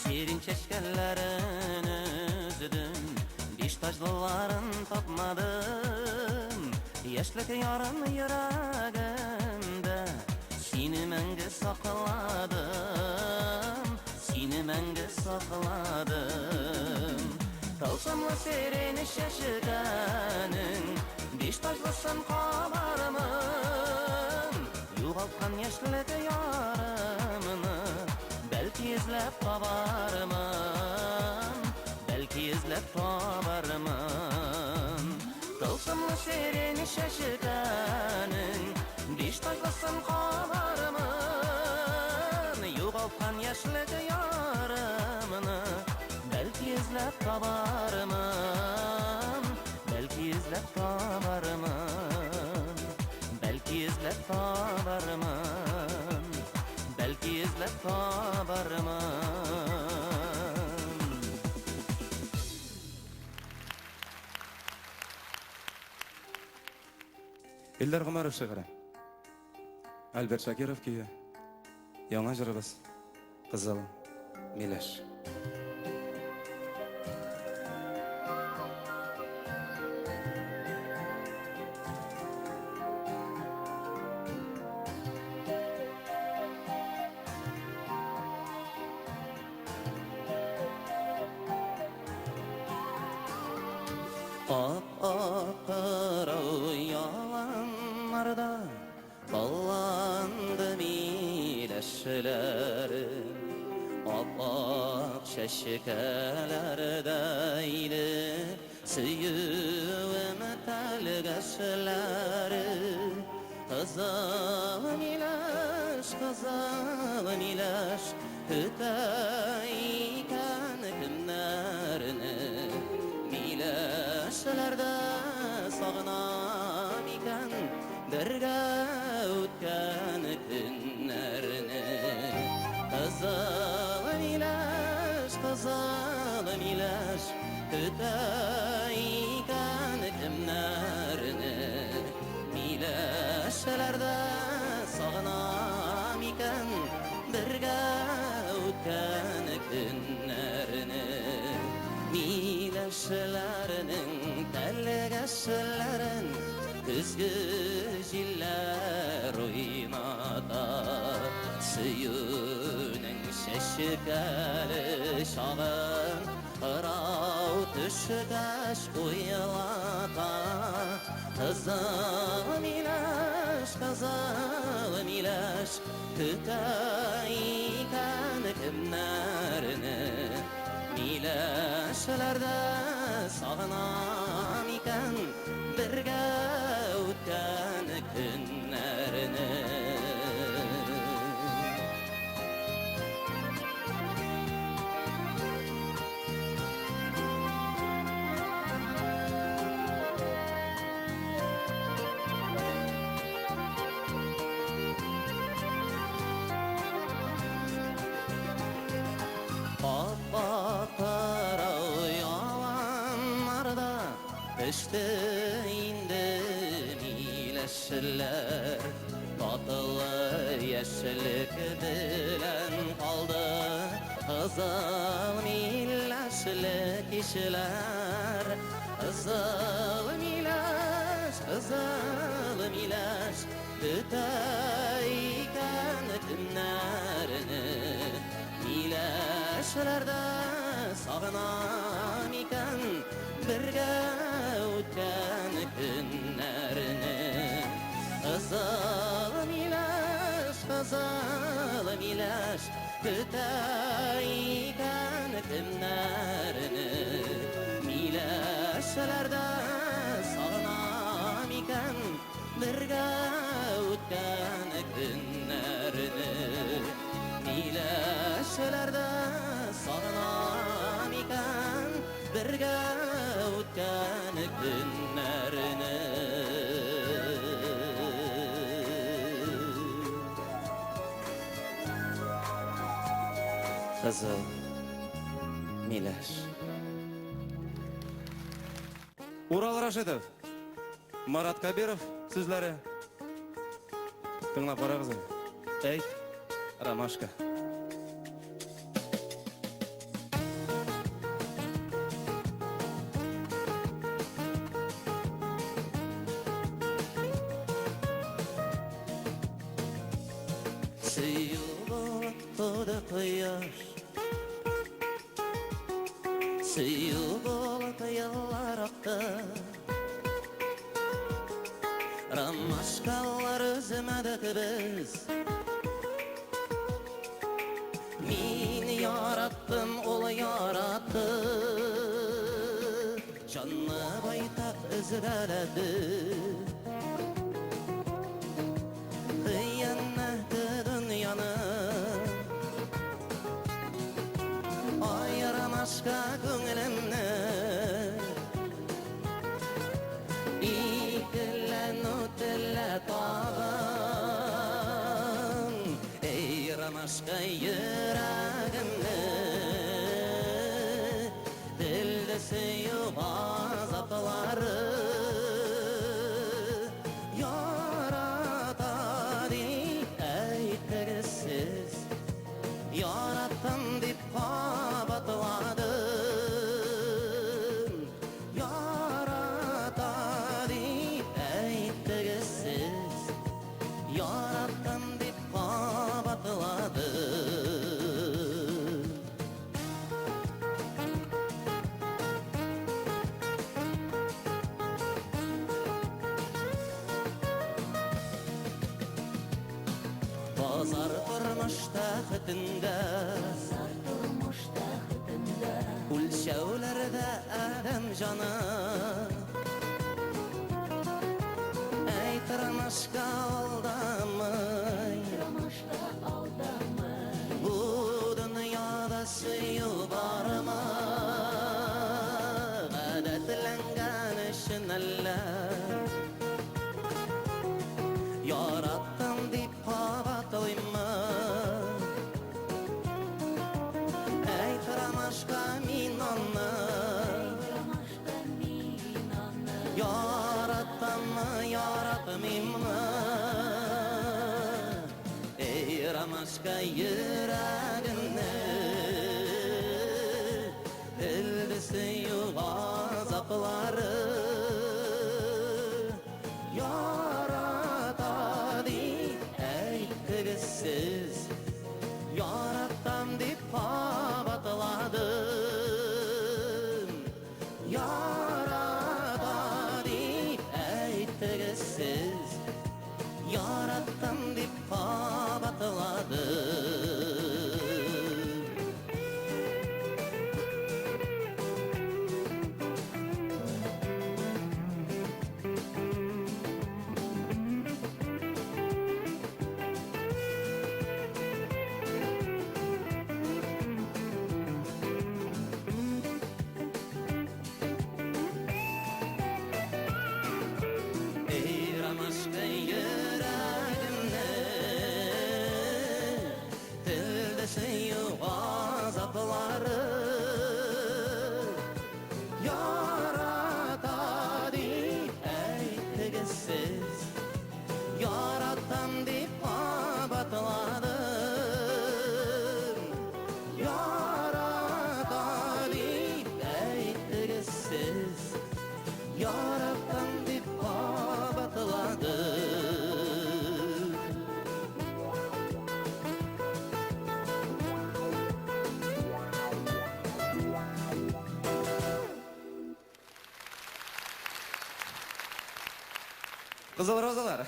Serin çeşkelerin özüdüm Diş tajlıların tapmadım Yaşlık yarın yüreğimde Seni menge sakladım Seni menge sakladım Tılsımlı sereni şaşırganın Diş tajlısın kamarımın Yoğaltkan yaşlık yarımını Belki izlep tabarımın Belki izlep tabarımın Tılsımlı sereni şaşırganın Diş tajlısın kamarımın Yoğaltkan yaşlık yarımını Belki izlep tabarımın Belki izlep tabarımın табармын. Илдар Гомаров шигыри. Альберт Шакиров күйі. Яңа жырыбыз. Қызыл миләш. Ап-ақ-қырау яланларда балланды миләшләре, ап-ақ шәшкәләрдәйді сөюем тәлгәшләре. Қызыл миләш, көтә икән кемнәрне, миләшләрдә сагынам икән бергә үткән көннәрне. Қызыл миләш, көтә икән кемнәрне, миләшләрдә сагынам икән бергә үткән көннәрне. Миләшләрнең тәлгәшләрен көзге җилләр уйната, сөюнең шәшкәле чагын кырау төшкәч уйлата. Қызыл миләш, көтә икән кемнәрне, миләшләрдә сагынам икән бергә үткән көннәрне. Ап-ақ-қырау яланларда төшті инде миләшләр, татылы яшьлек белән калды қызыл миләшле кишләр. Қызыл миләш, көтә икән көннәрне, миләшләрдә сагынам икән бергә үткән көннәрне. Қызыл миләш, көтә икән көннәрне, миләшләрдә сагынам икән бергә үткән көннәрне. Миләшләрдә сагынам икән бергә үткән көннәрне. Қызыл миләш. Урал Рашидов, Марат Кабиров сүзләре. Тыңлап барагыз. Әйт, Ромашка. Сөюлы кояш, сөюлы кыялар акты, ромашкалар өземәдек без. Мин яраттым, ул яратты, жанны байтак өзгәләде. Кыянәте дөньяны, ай ромашка күңелемне, икеләнү телә тагын. Эй ромашка бақытында өлшеулерде адам жаны әй тырмышқа алдамай бұл дүнияда сүю барма ғадетленген үшін әлі яраттым деп қабатлаймын әй тырмышқа мен оны яратамы яратмаймын ей рамашка жүрегімні тілді сүю ғазаплары яратады әйткісіз яратам деп қабатладым яратады әйткісіз яратам деп қабатладым ey рамашка жүрегімні тілді сүю ғазаплары яратады әйткісіз яратам деп қабатладым яратады әйткісіз яратам деп қабатладым Қызыл розалар.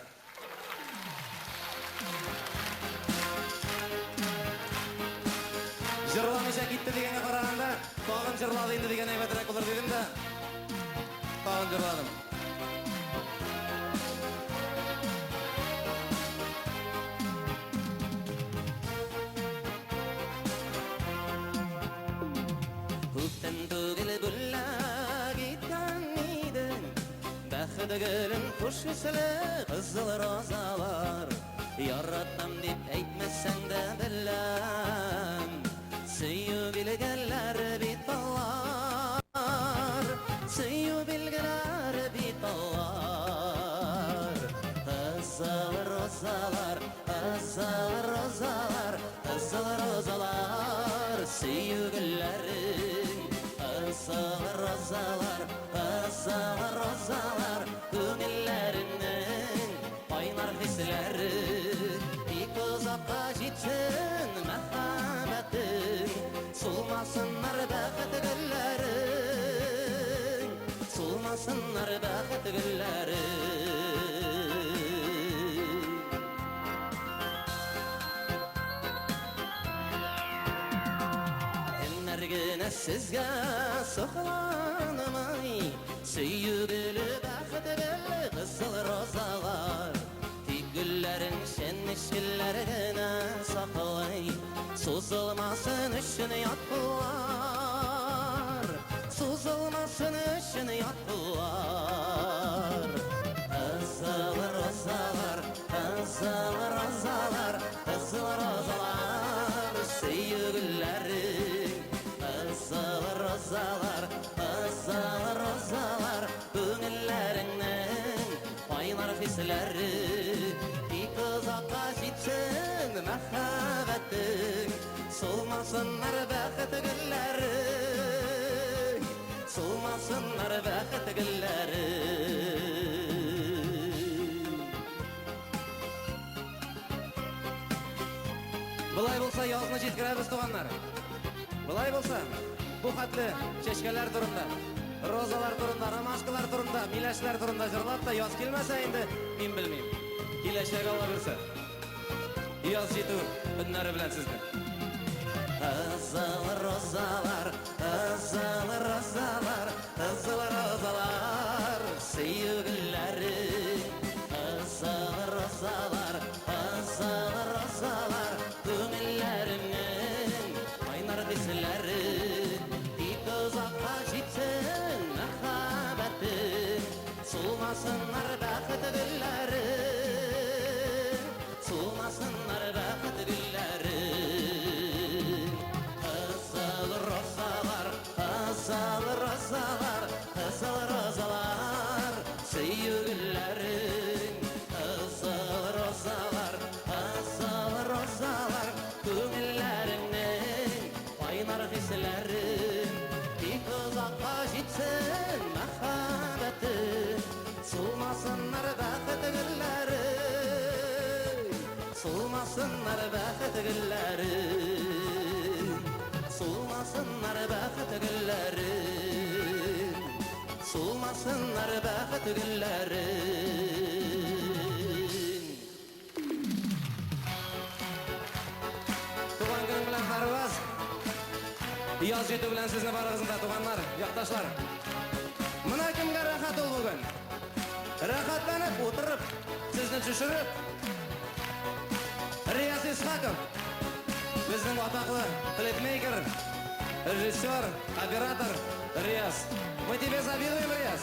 Жырламыша кетті дегенге қарағанда, тағын жырлады енді деген әйбәтірек болар дедім да, тағын жырладым. Көптен түгіл бүлләк еткен едің, бәқіті гүлін құш үсілі қызыл розалар. Яратам деп әйтмесең де білем, сүйу білгелер бит алар, сүйу білгелер бит алар. Қызыл розалар, қызыл розалар, қызыл розалар, сүйу гүллерің. Қызыл розалар, қызыл розалар, көңіллеріңнің қайнар хислері. Тек ұзаққа жетсін мәхаббәтің, солмасынар бақыт гүллерің, солмасынар бақыт гүллерің. Әмәргіні сізге соқланымай, сүйі гүлі бақыт гүлі қызыл розалар. Тек гүллерің шен-шіллерігіні сақылай, созылмасын үшін ят бұлар, созылмасын үшін ят бұлар. Қызыл розалар, қызыл розалар, қызыл розалар, сүйі гүллерің. Қызыл розалар, қызыл розалар, көңіллеріңнің қайнар хислері. Тек ұзаққа жетсін мәхаббәтің, солмасынар бақыт гүллерің, солмасынар бақыт гүллерің. Бұлай болса яғызны жеткірәбіз туғандар. Бұлай болса, бұл қатлы шешкелер тұрында, розалар тұрында, ромашкалар тұрында, миләшлер тұрында жырлап та яз келмесе енді мен білмеймін. Келешек алла берсе. Yaz Jitu ünleri bilen sizden. Kızıl rozalar, kızıl rozalar, kızıl rozalar, sevgilileri. Kızıl rozalar, kızıl rozalar, köngüllerimin kaynar dizleri. Bir uzakta gitsin mehabetin, soğumasınlar bakıt gülleri. Soğumasınlar bakıt gülleri. Kızıl rozalar, kızıl rozalar, kızıl rozalar, sevgililerin. Kızıl rozalar, kızıl rozalar, köngüllerimin kaynar hislerin. Bir uzakta gitsin mehabetin, soğumasınlar bakıt gülleri. Soğumasınlar bakıt gülleri. Soğumasınlar bakıt gülleri. Soğumasınlar bakıt gülleri. Tuğan günün bilen Harvaz. Yaz Jitu bilen sizni barığızında tuğanlar, yaktaşlar. Mına kimge rahat ol bugün. Rahatlanıp oturup, sizni düşürüp. Riyaz İshakov, bizning ataqli klipmeyker, rejissyor, operator Riyaz. Мы тебе завидуем, Riyaz.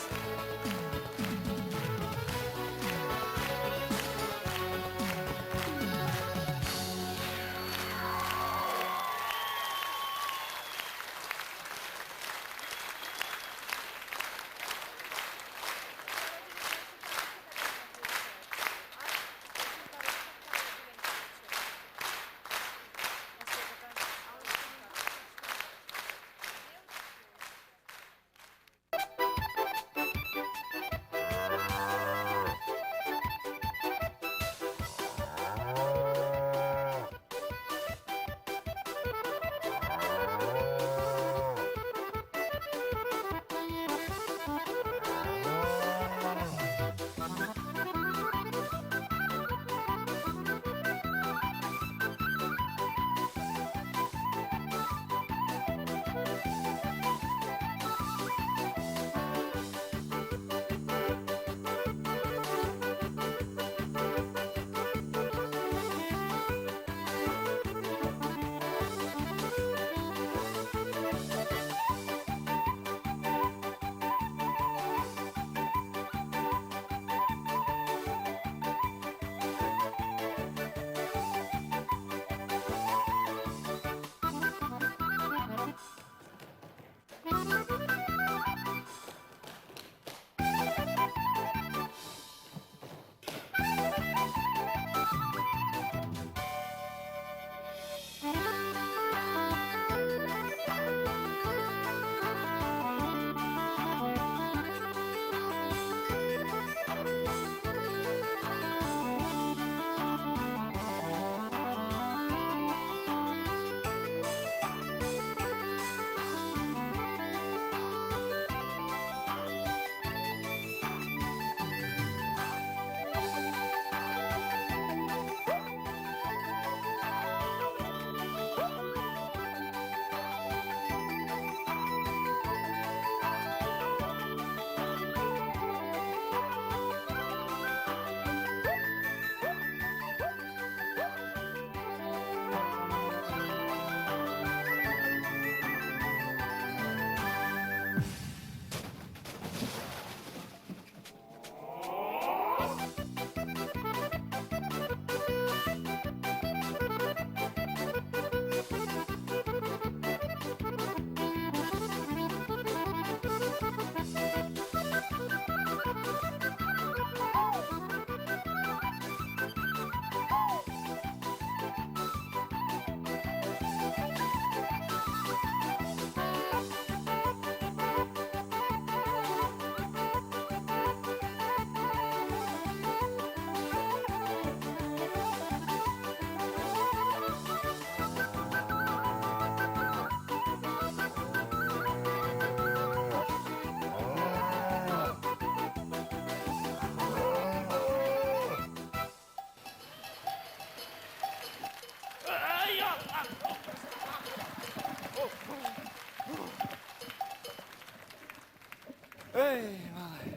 Ey, malay.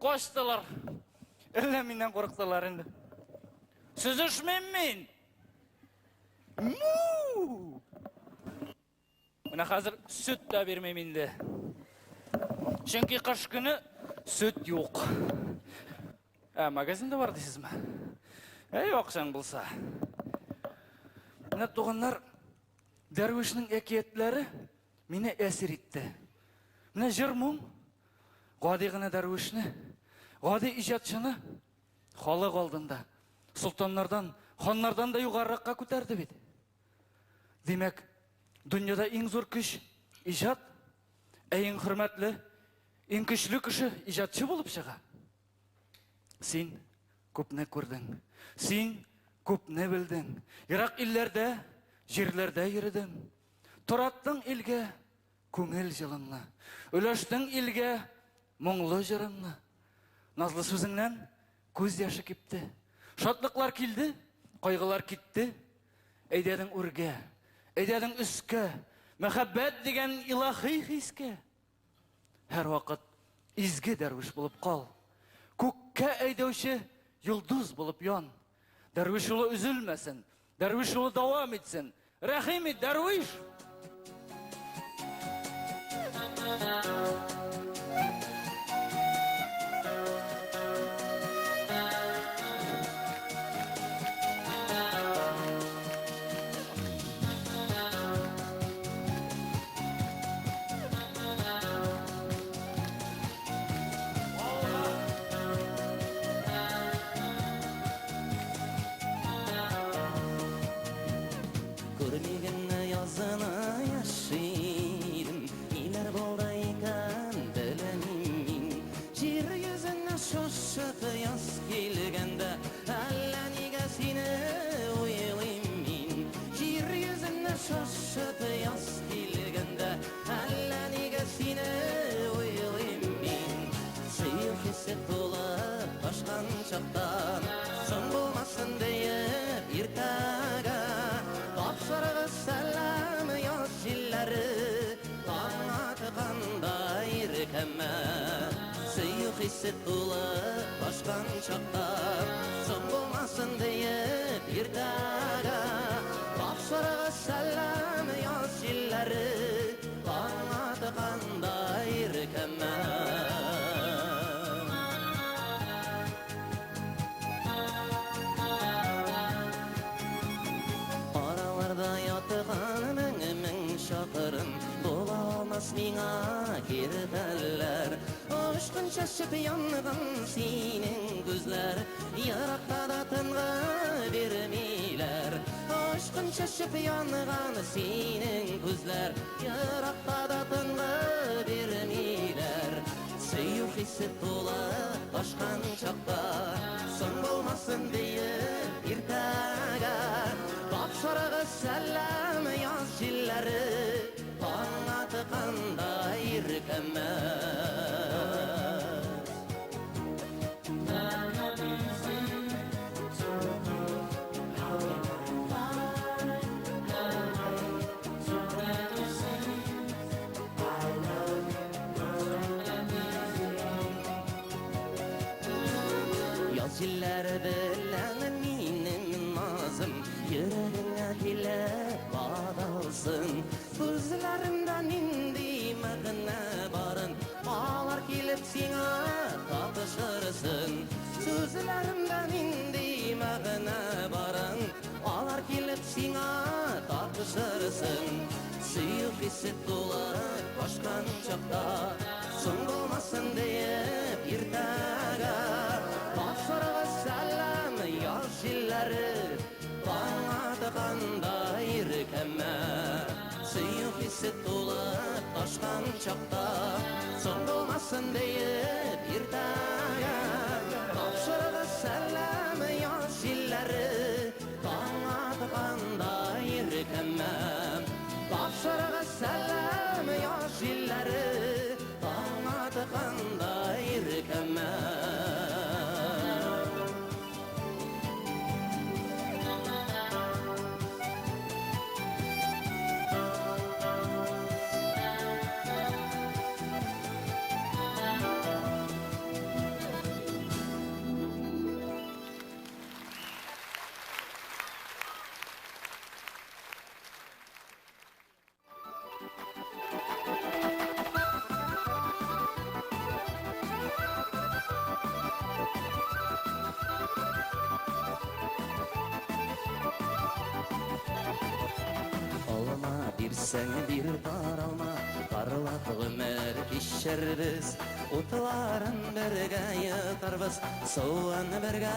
Koştular. Elle menden korktular indi. Süzüşmem men. Muu! Mına hazır süt de vermem indi. Çünkü kış günü süt yok. Magazinde var deysizmi? Yok sen bulsa. Mına doğanlar Derviş'nin ekiyetleri meni esir etti. Mına jırmum, Gadigine Derviş'ni, Gadi icatçını halık aldığında sultanlardan, hanlardan da yukarırakka көтерді bedi. Demek, dünyada en zor kış icat, en hürmetli, en güçlü kişi icatçı bulup çığa. Sen köp ne gördün, sen köp ne bildin. Irak illerde, yerlerde yürüdün. Turattın ilge, көңіл жылынla. Өлөштің ilge, мұңлы жырынla. Nazlı sözünden көз yaşı kipti. Şatlıklar kildi, kaygılar gitti. Eydedin urge, eydedin üske, mehabbet degen ilahi hiske. Her vakit izgi derviş bulup kal. Көкке eydevşi yıldız bulup yan. Derviş yolu üzülmesin, derviş yolu devam etsin. Rahimi derviş. Көрмеген yazını yaşaydım. İler boldayken bilemin. Jir yüzüne şaşıp yaz kelgende alla nega seni oylaymin. Jir yüzüne şaşıp yaz kelgende alla nega seni oylaymin. Seyir hisset dolap başkan çaptan son bulmasın deyip irtaga Tapşırığı selam yaşilleri Bana tıkanday rikeme Seyir hisset dolap başkan çaptan son bulmasın deyip irtaga Tapşırığı selam yaşilleri Bana tıkanday rikeme şakırın Dolamaz mina girdeller Aşkın şaşıp yanğın senin gözler Yarakta da tınğı vermiler Aşkın şaşıp yanğın senin gözler Yarakta da tınğı vermiler Seyir hisset dola başkan çapta Son olmasın deyip irtaga Tapşırığı selam yazçilleri Bana tıkanday rikeme Yazçilleri bilen minim nazım Yüreğine dile bağdalsın Gözlerimden indi mağına barın Ağlar gelip sana tapışırsın Sözlerimden indi mağına barın Ağlar gelip sana tapışırsın Seyir hisset dolar başkan çapta Son olmasın deyip irtaga Tapşırığı selam yaşilleri Bana tıkanday rikeme Seyir hisset dolap taşkan çapta Son olmasın deyip irtaga Tapşırığı selam yaşilleri Bana tıkanday rikeme Tapşırığı selam yaşilleri Bana tıkanday rikeme Бирсең бир таралма, тарлат гомер кичербез. Утларын бергә йотарбыз, суын бергә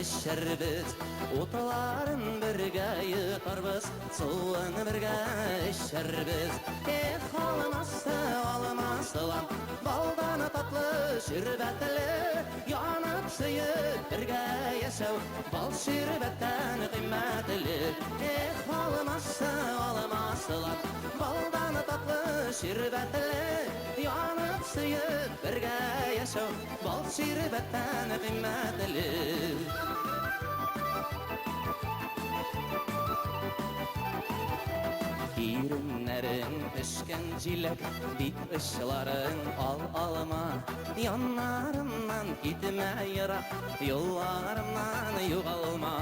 эчербез. Утларын бергә йотарбыз, суын бергә эчербез. Алмасы, алмасылам, балдан татлы, ширбәтле, янып сөеп бергә яшәү, бал ширбәттән кыйммәтле. Алмасы, алмасылам, балдан татлы, ширбәтле, янып сөеп бергә яшәү, бал ширбәттән кыйммәтле. Иреннәрең пешкән җиләк, бит очларың алма. Яннарымнан китмә ерак, юлларымнан югалма.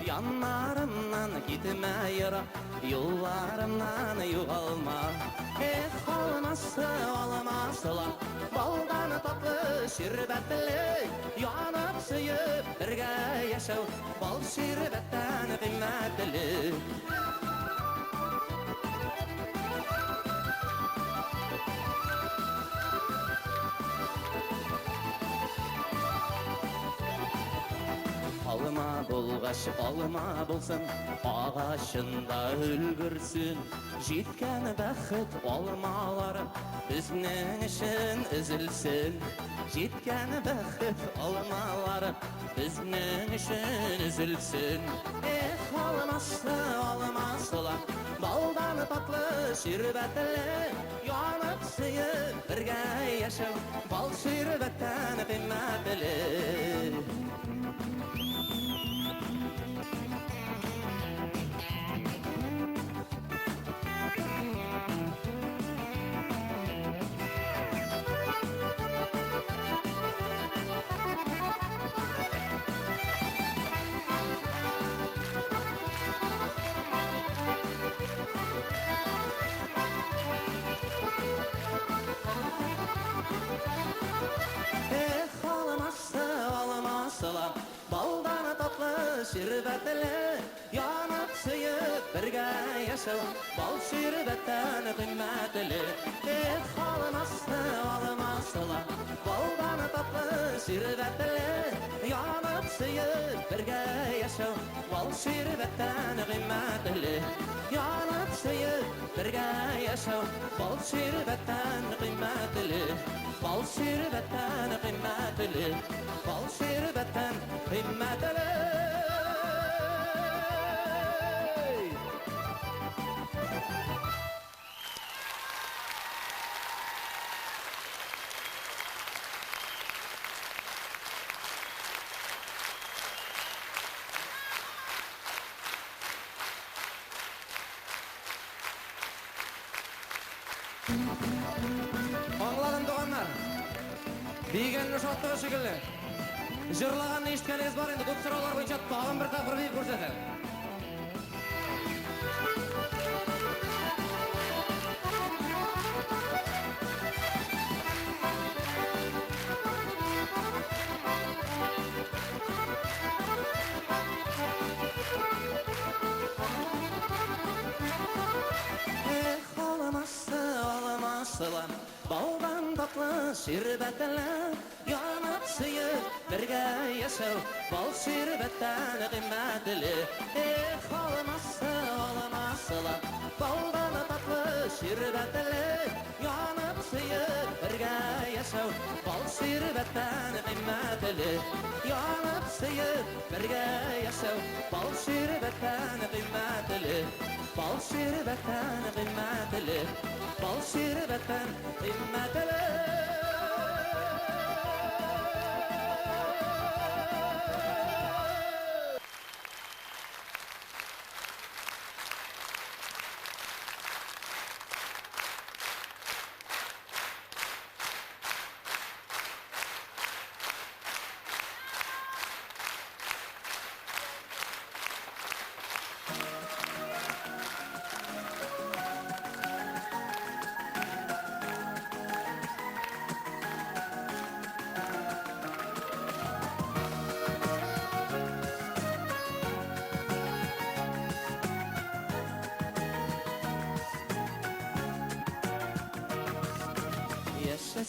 Яннарымнан китмә ерак, юлларымнан югалма. Алмасы, алмасылам, балдан татлы, ширбәтле, янып сөеп бергә яшәү, бал ширбәттән кыйммәтле. Алма булгач, алма булсын, агачында өлгерсен. Җиткән бәхет алмалары безнең өчен өзелсен. Җиткән бәхет алмалары безнең өчен өзелсен. Алмасы, алмасылам, балдан татлы, ширбәтле, янып сөеп бергә яшәү, бал ширбәттән кыйммәтле. Балдан татлы, ширбәтле, янып сөеп бергә яшәү, бал ширбәттән кыйммәтле. Алмасы, алмасылам, балдан татлы, ширбәтле, янып сөеп бергә яшәү, бал ширбәттән кыйммәтле. Янып сөеп бергә яшәү, бал ширбәттән кыйммәтле. Бал ширбәттән кыйммәтле, бал ширбәттән кыйммәтле. Аңладым туғандар. Бейгеннің шаттығы шекілі. Жырлағанын ешткәніңіз бар енді. Көп сұраулар бойынша тағын бір тақыр бейіп көрсетер. Алмасылам, балдан татлы, ширбәтле, янып сөеп бергә яшәү, бал ширбәттән кыйммәтле. Алмасы, алмасылам, балдан татлы, ширбәтле, янып сөеп бергә яшәү, бал ширбәттән кыйммәтле. Янып сөеп бергә яшәү, бал ширбәттән кыйммәтле. Бал ширбәттән кыйммәтле, бал ширбәттән кыйммәтле.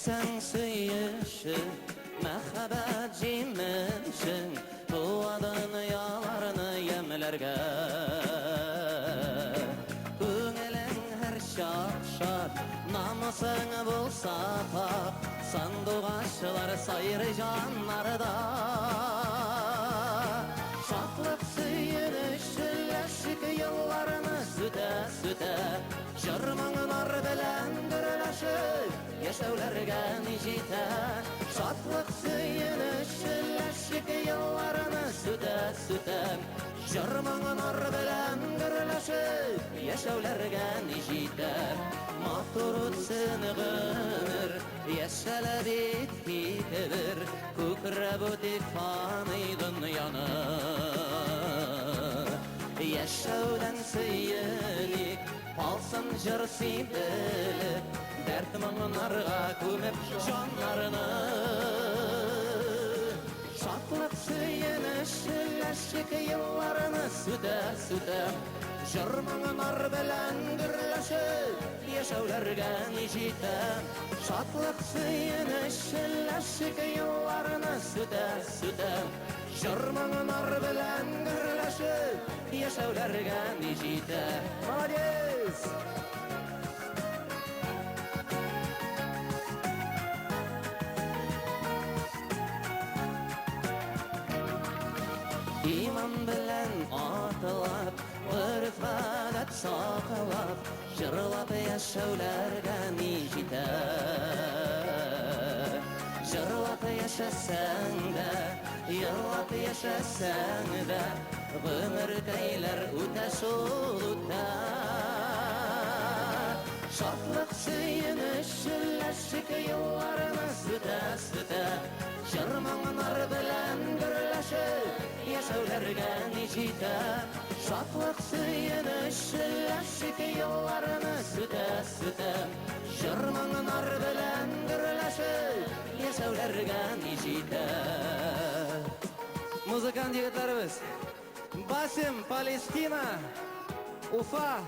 sen sıyışı Məhəbbət cimişin Bu adını yalarını yemlerge Üngelen her şak Namusın bulsa pak Sandıqaşılar sayır canlarda Şaklık sıyırışırlaşık yıllarını süte Şırmağınar bilen gürləşir Yaşavlarga nicite Şaklık sıyırışırlaşık yıllarını süte Şırmağınar bilen gürləşir Yaşavlarga nicite Maturut sınığınır Yaşala bitkidir Kukra butik fani dünyanı Yaşavdan sıyılık Palsın jırsi bilik Dertmanlarga kömep canlarını Şaklık sıyınışırlaşık yıllarını süte Jırmağınar bilen gürləşir Yaşavlarga nicite Şaklık sıyınışırlaşık yıllarını süte Jırmağınar bilen gürləşir Yaşavlarga nicite Молодец! İman bilen atılap Gırfadat saqalap Jırlap yaşavlarga nicite Jırlap yaşasan da Yırlap yaşasan da Ömür kaylar uta şuluta Şaklık sıyınışırlaşık yıllarını süte Şırmağınar bilen gürləşir Yaşavlarga nicite Şaklık sıyınışırlaşık yıllarını süte Şırmağınar bilen gürləşir Yaşavlarga nicite Muzikant yigitlarimiz Basim, Palestina Ufa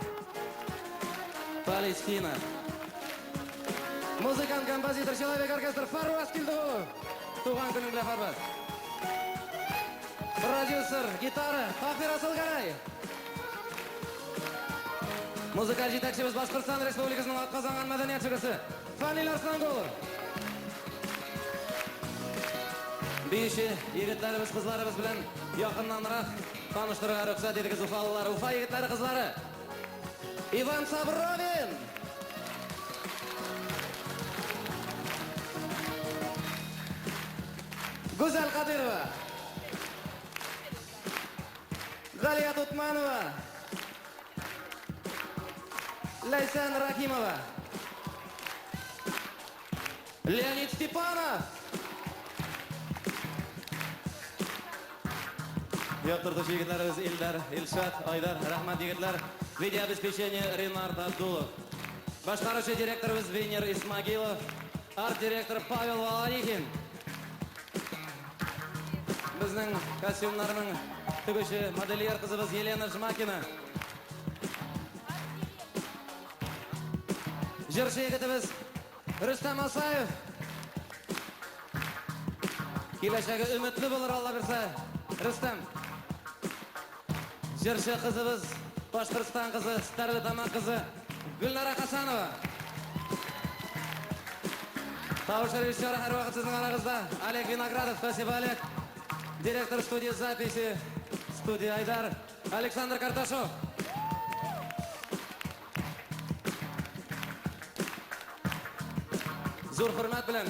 Palestina Muzikant, kompozitor, человек, orkestr Farvaz Kilduhu Tuğan günün bilen Farvaz Prodüser, gitarı Fahri Asılgaray Muzikal жетекчimiz Башқұртстан Республикасының ат қазанған мәдениет жігісі Фанил Арслангулов Бейші егітлеріміз, қызларымыз білен Яқыннанырақ таныштыруға рұқсат едігіз Уфалылар Уфа егітлері қызлары Иван Сабровин Гүзәл Қадырова Галия Тутманова Лейсан Рахимова Леонид Степанов Яқтырды жегітлеріміз Илдар, Илшат, Айдар, Рахмат егітлер Видеообеспечение Ренард Абдулов Башқарушы директорымыз Венер Исмагилов Арт-директор Павел Валарихин Біздің костюмларының түгіші модельер қызыбыз Елена Жмакина Жыршы егітіміз Рүстам Асаев Келешегі үмітлі болыр Алла берсе Рүстам Жыршы қызыбыз Башқұртстан қызы, Старлы Тамақ қызы Гүлнара Хасанова Таушы режиссері әр уақыт сіздің арағызда Олег Виноградов, спасибо Олег Директор студии записи Студия Айдар Александр Карташов Зор hurmat bilan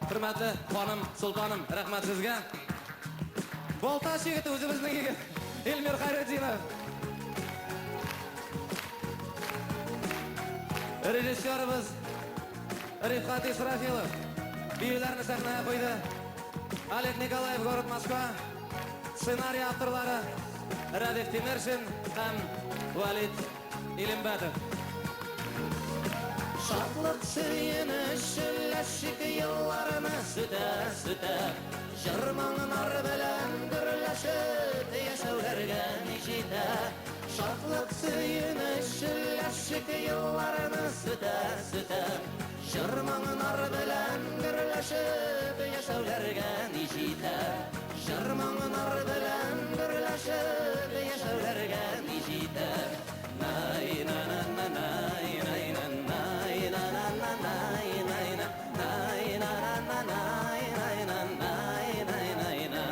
hurmatli xonim Sultonim rahmat sizga Boltash yigiti o'zimizning yigit Elmir Xayriddinov Rejissyorimiz Rifat Israfilov Biyularni sahnaga qo'ydi Oleg Nikolayev, город Moskva Ssenariy avtorlari Radif Temershin ham Valid Ilimbatov Şaklık sıyınışırlaşık yıllarını süte Jırmağınar bilen gürləşir Yaşavlarga nicite Şaklık sıyınışırlaşık yıllarını süte Şırmağınar bilen birleşip yaşavlarga nijita. Şırmağınar bilen birleşip yaşavlarga nijita. Nay na na na nay nay na nay na na na nay nay na nay na na na nay nay na nay nay nay na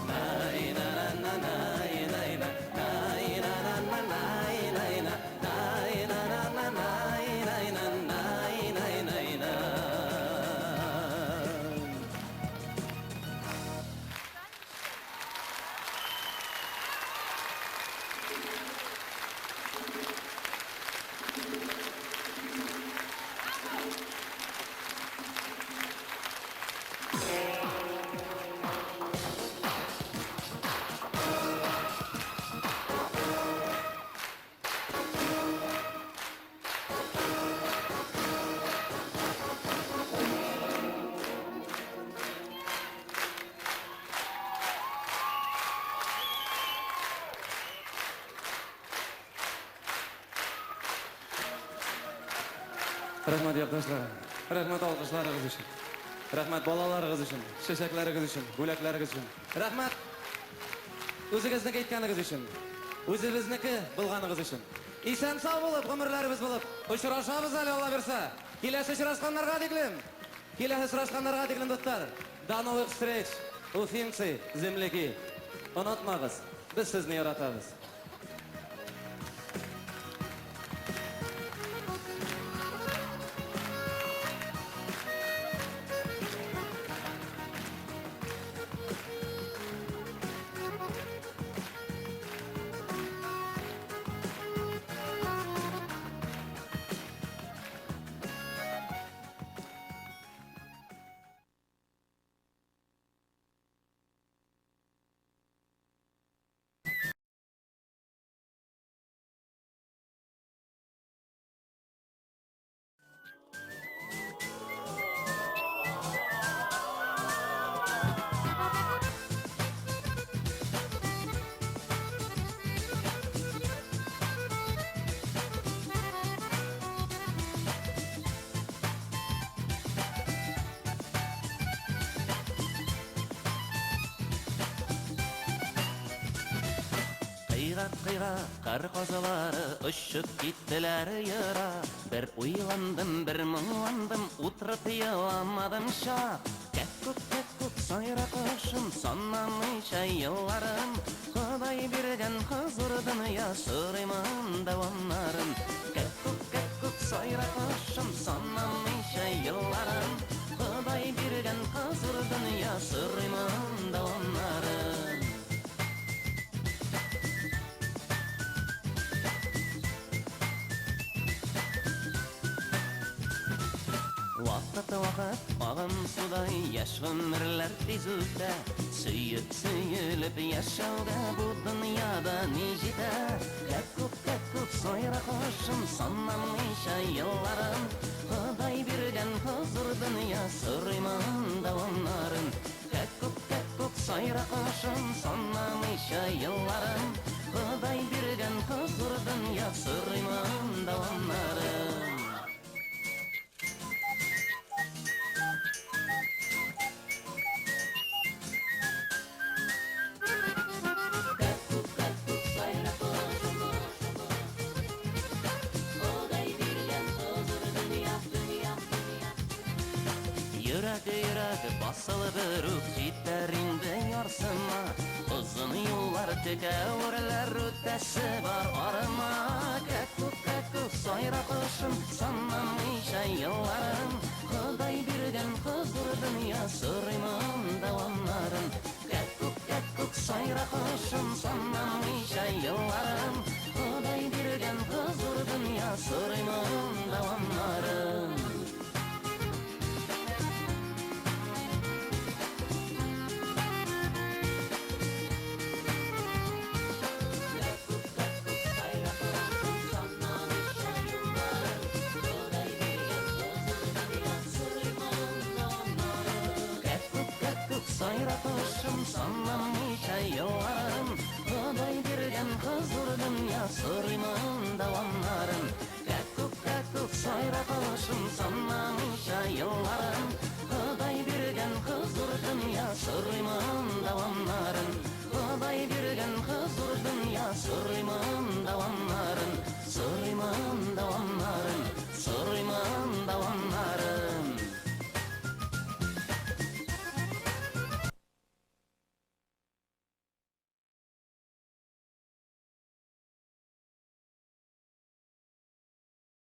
nay na na na nay nay na nay na na na nay nay na nay na na na nay nay na nay nay nay na. Rahmat yurtdoshlar. Rahmat alqishlaringiz uchun. Rahmat bolalarimiz uchun, shashaklarimiz uchun, bo'laklarimiz uchun. Rahmat o'zingizniki aytganingiz uchun. O'zingizniki bilganingiz uchun. Esan sog' bo'lib, umrlarimiz bo'lib, uchrashamiz hali Alloh bersa. Kelasi uchrashganlarga deglim. Kelasi uchrashganlarga deglim do'stlar. До новых встреч. Уфимцы, земляки. Unutmag'iz, biz sizni yaratamiz. Kıyrak kar kozaları ışık gittiler yara. Bir uylandım bir muğlandım oturup yalamadım şah. Kekuk sayra kışım sanmamışa yıllarım. Kuday birden huzurdan yaşırımın davamlarım. Kekuk sayra kışım sanmamışa yıllarım. Kuday birden huzurdan yaşırımın davamlarım. Vakit ağım suday yaş ömürler tez öte. Söyülüp yaşauga bu dünyada nicide. Kekuk soyra koşum sanmamışa yıllarım. Kuday birden huzur dünya sırrımın davamlarım. Kekuk soyra koşum sanmamışa yıllarım. Kuday birden huzur dünya sırrımın davamlarım. Yürek basılı bir cidderinde yarsıma. Uzun yollar tükevürler ötesi var arama. Kekuk sayra kışım sanmamışa yıllarım. Kuday birden huzur dünya sırrımın davamlarım. Kekuk sayra kışım sanmamışa yıllarım. Kuday birden huzur dünya sırrımın davamlarım. Sayra kışım sanmamışa yıllarım. Kuday birden huzur dünya sırrımın davamlarım. Kekuk Sayratılışım sanmamışa yıllarım Kıday birgen hızır dünyası